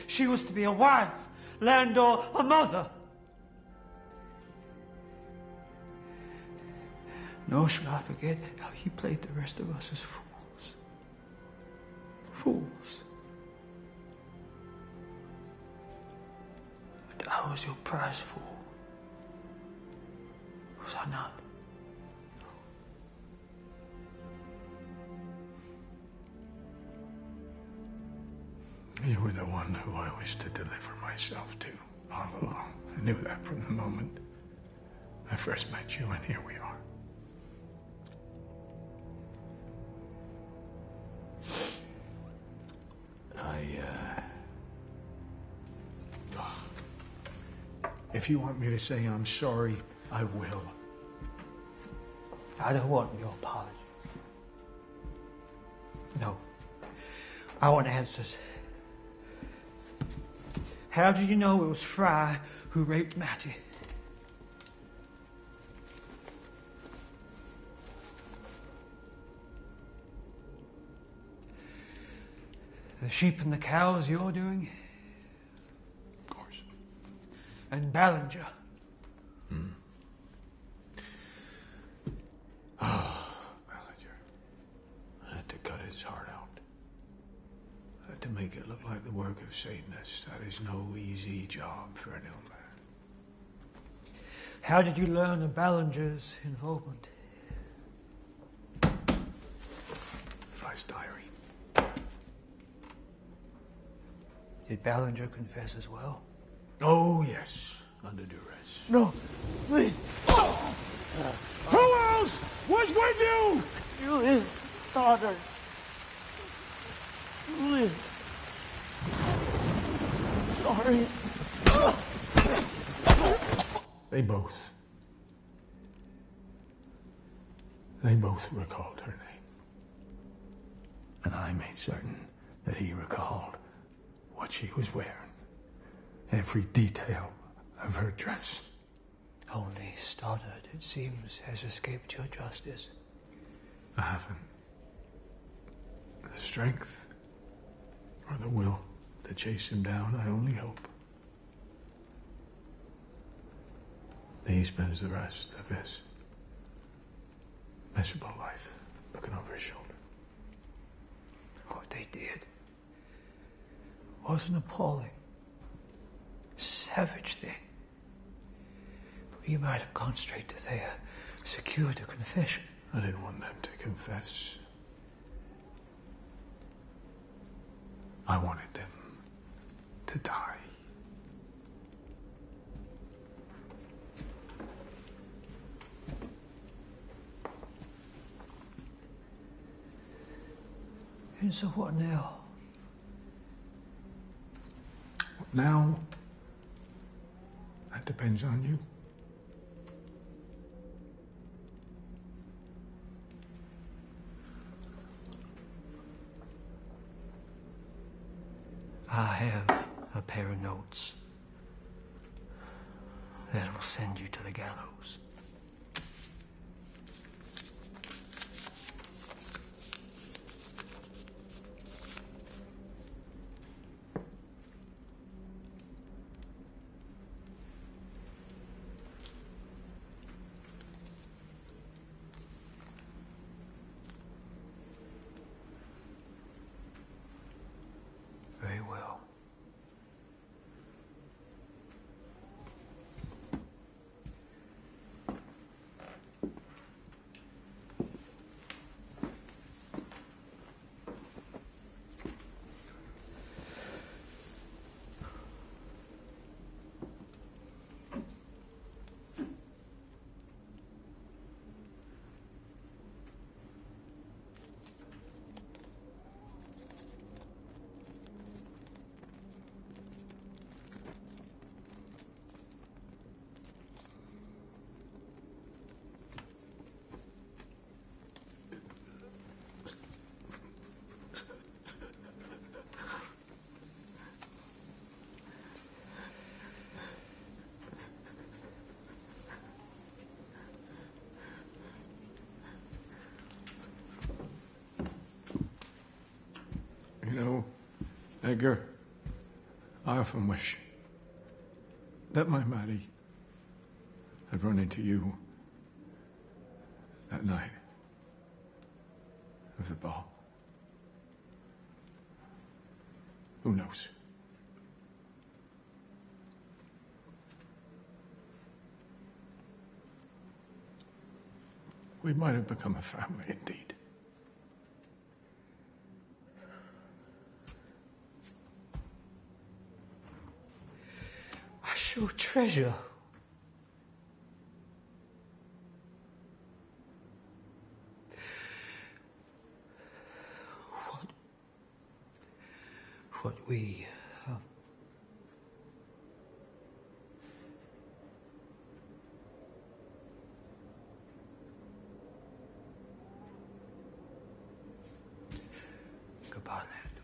She was to be a wife, Landor a mother. Nor shall I forget how he played the rest of us as fools. Fools. But I was your prize fool. Was I not? You were the one who I wished to deliver myself to all along. I knew that from the moment I first met you, and here we are. If you want me to say I'm sorry, I will. I don't want your apology. No. I want answers. How did you know it was Fry who raped Mattie? The sheep and the cows you're doing? Of course. And Ballinger? Oh, Ballinger. I had to cut his heart out. I had to make it look like the work of Satanists. That is no easy job for an ill man. How did you learn of Ballinger's involvement? Fry's diary. Did Ballinger confess as well? Oh, yes. Under duress. No, please. Who else was with you? Gillian's daughter. Gillian. Sorry. They both recalled her name. And I made certain that he recalled what she was wearing. Every detail of her dress. Only Stoddard, it seems, has escaped your justice. I haven't the strength or the will to chase him down. I only hope that he spends the rest of his miserable life looking over his shoulder. What they did was an appalling, savage thing. But you might have gone straight to there, secured a confession. I didn't want them to confess. I wanted them to die. And so what now? Now, that depends on you. I have a pair of notes that will send you to the gallows. You know, Edgar, I often wish that my Maddie had run into you that night of the ball. Who knows? We might have become a family indeed. I sure treasure what we goodbye, Landor.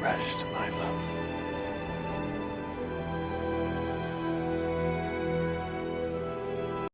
Rest, my love.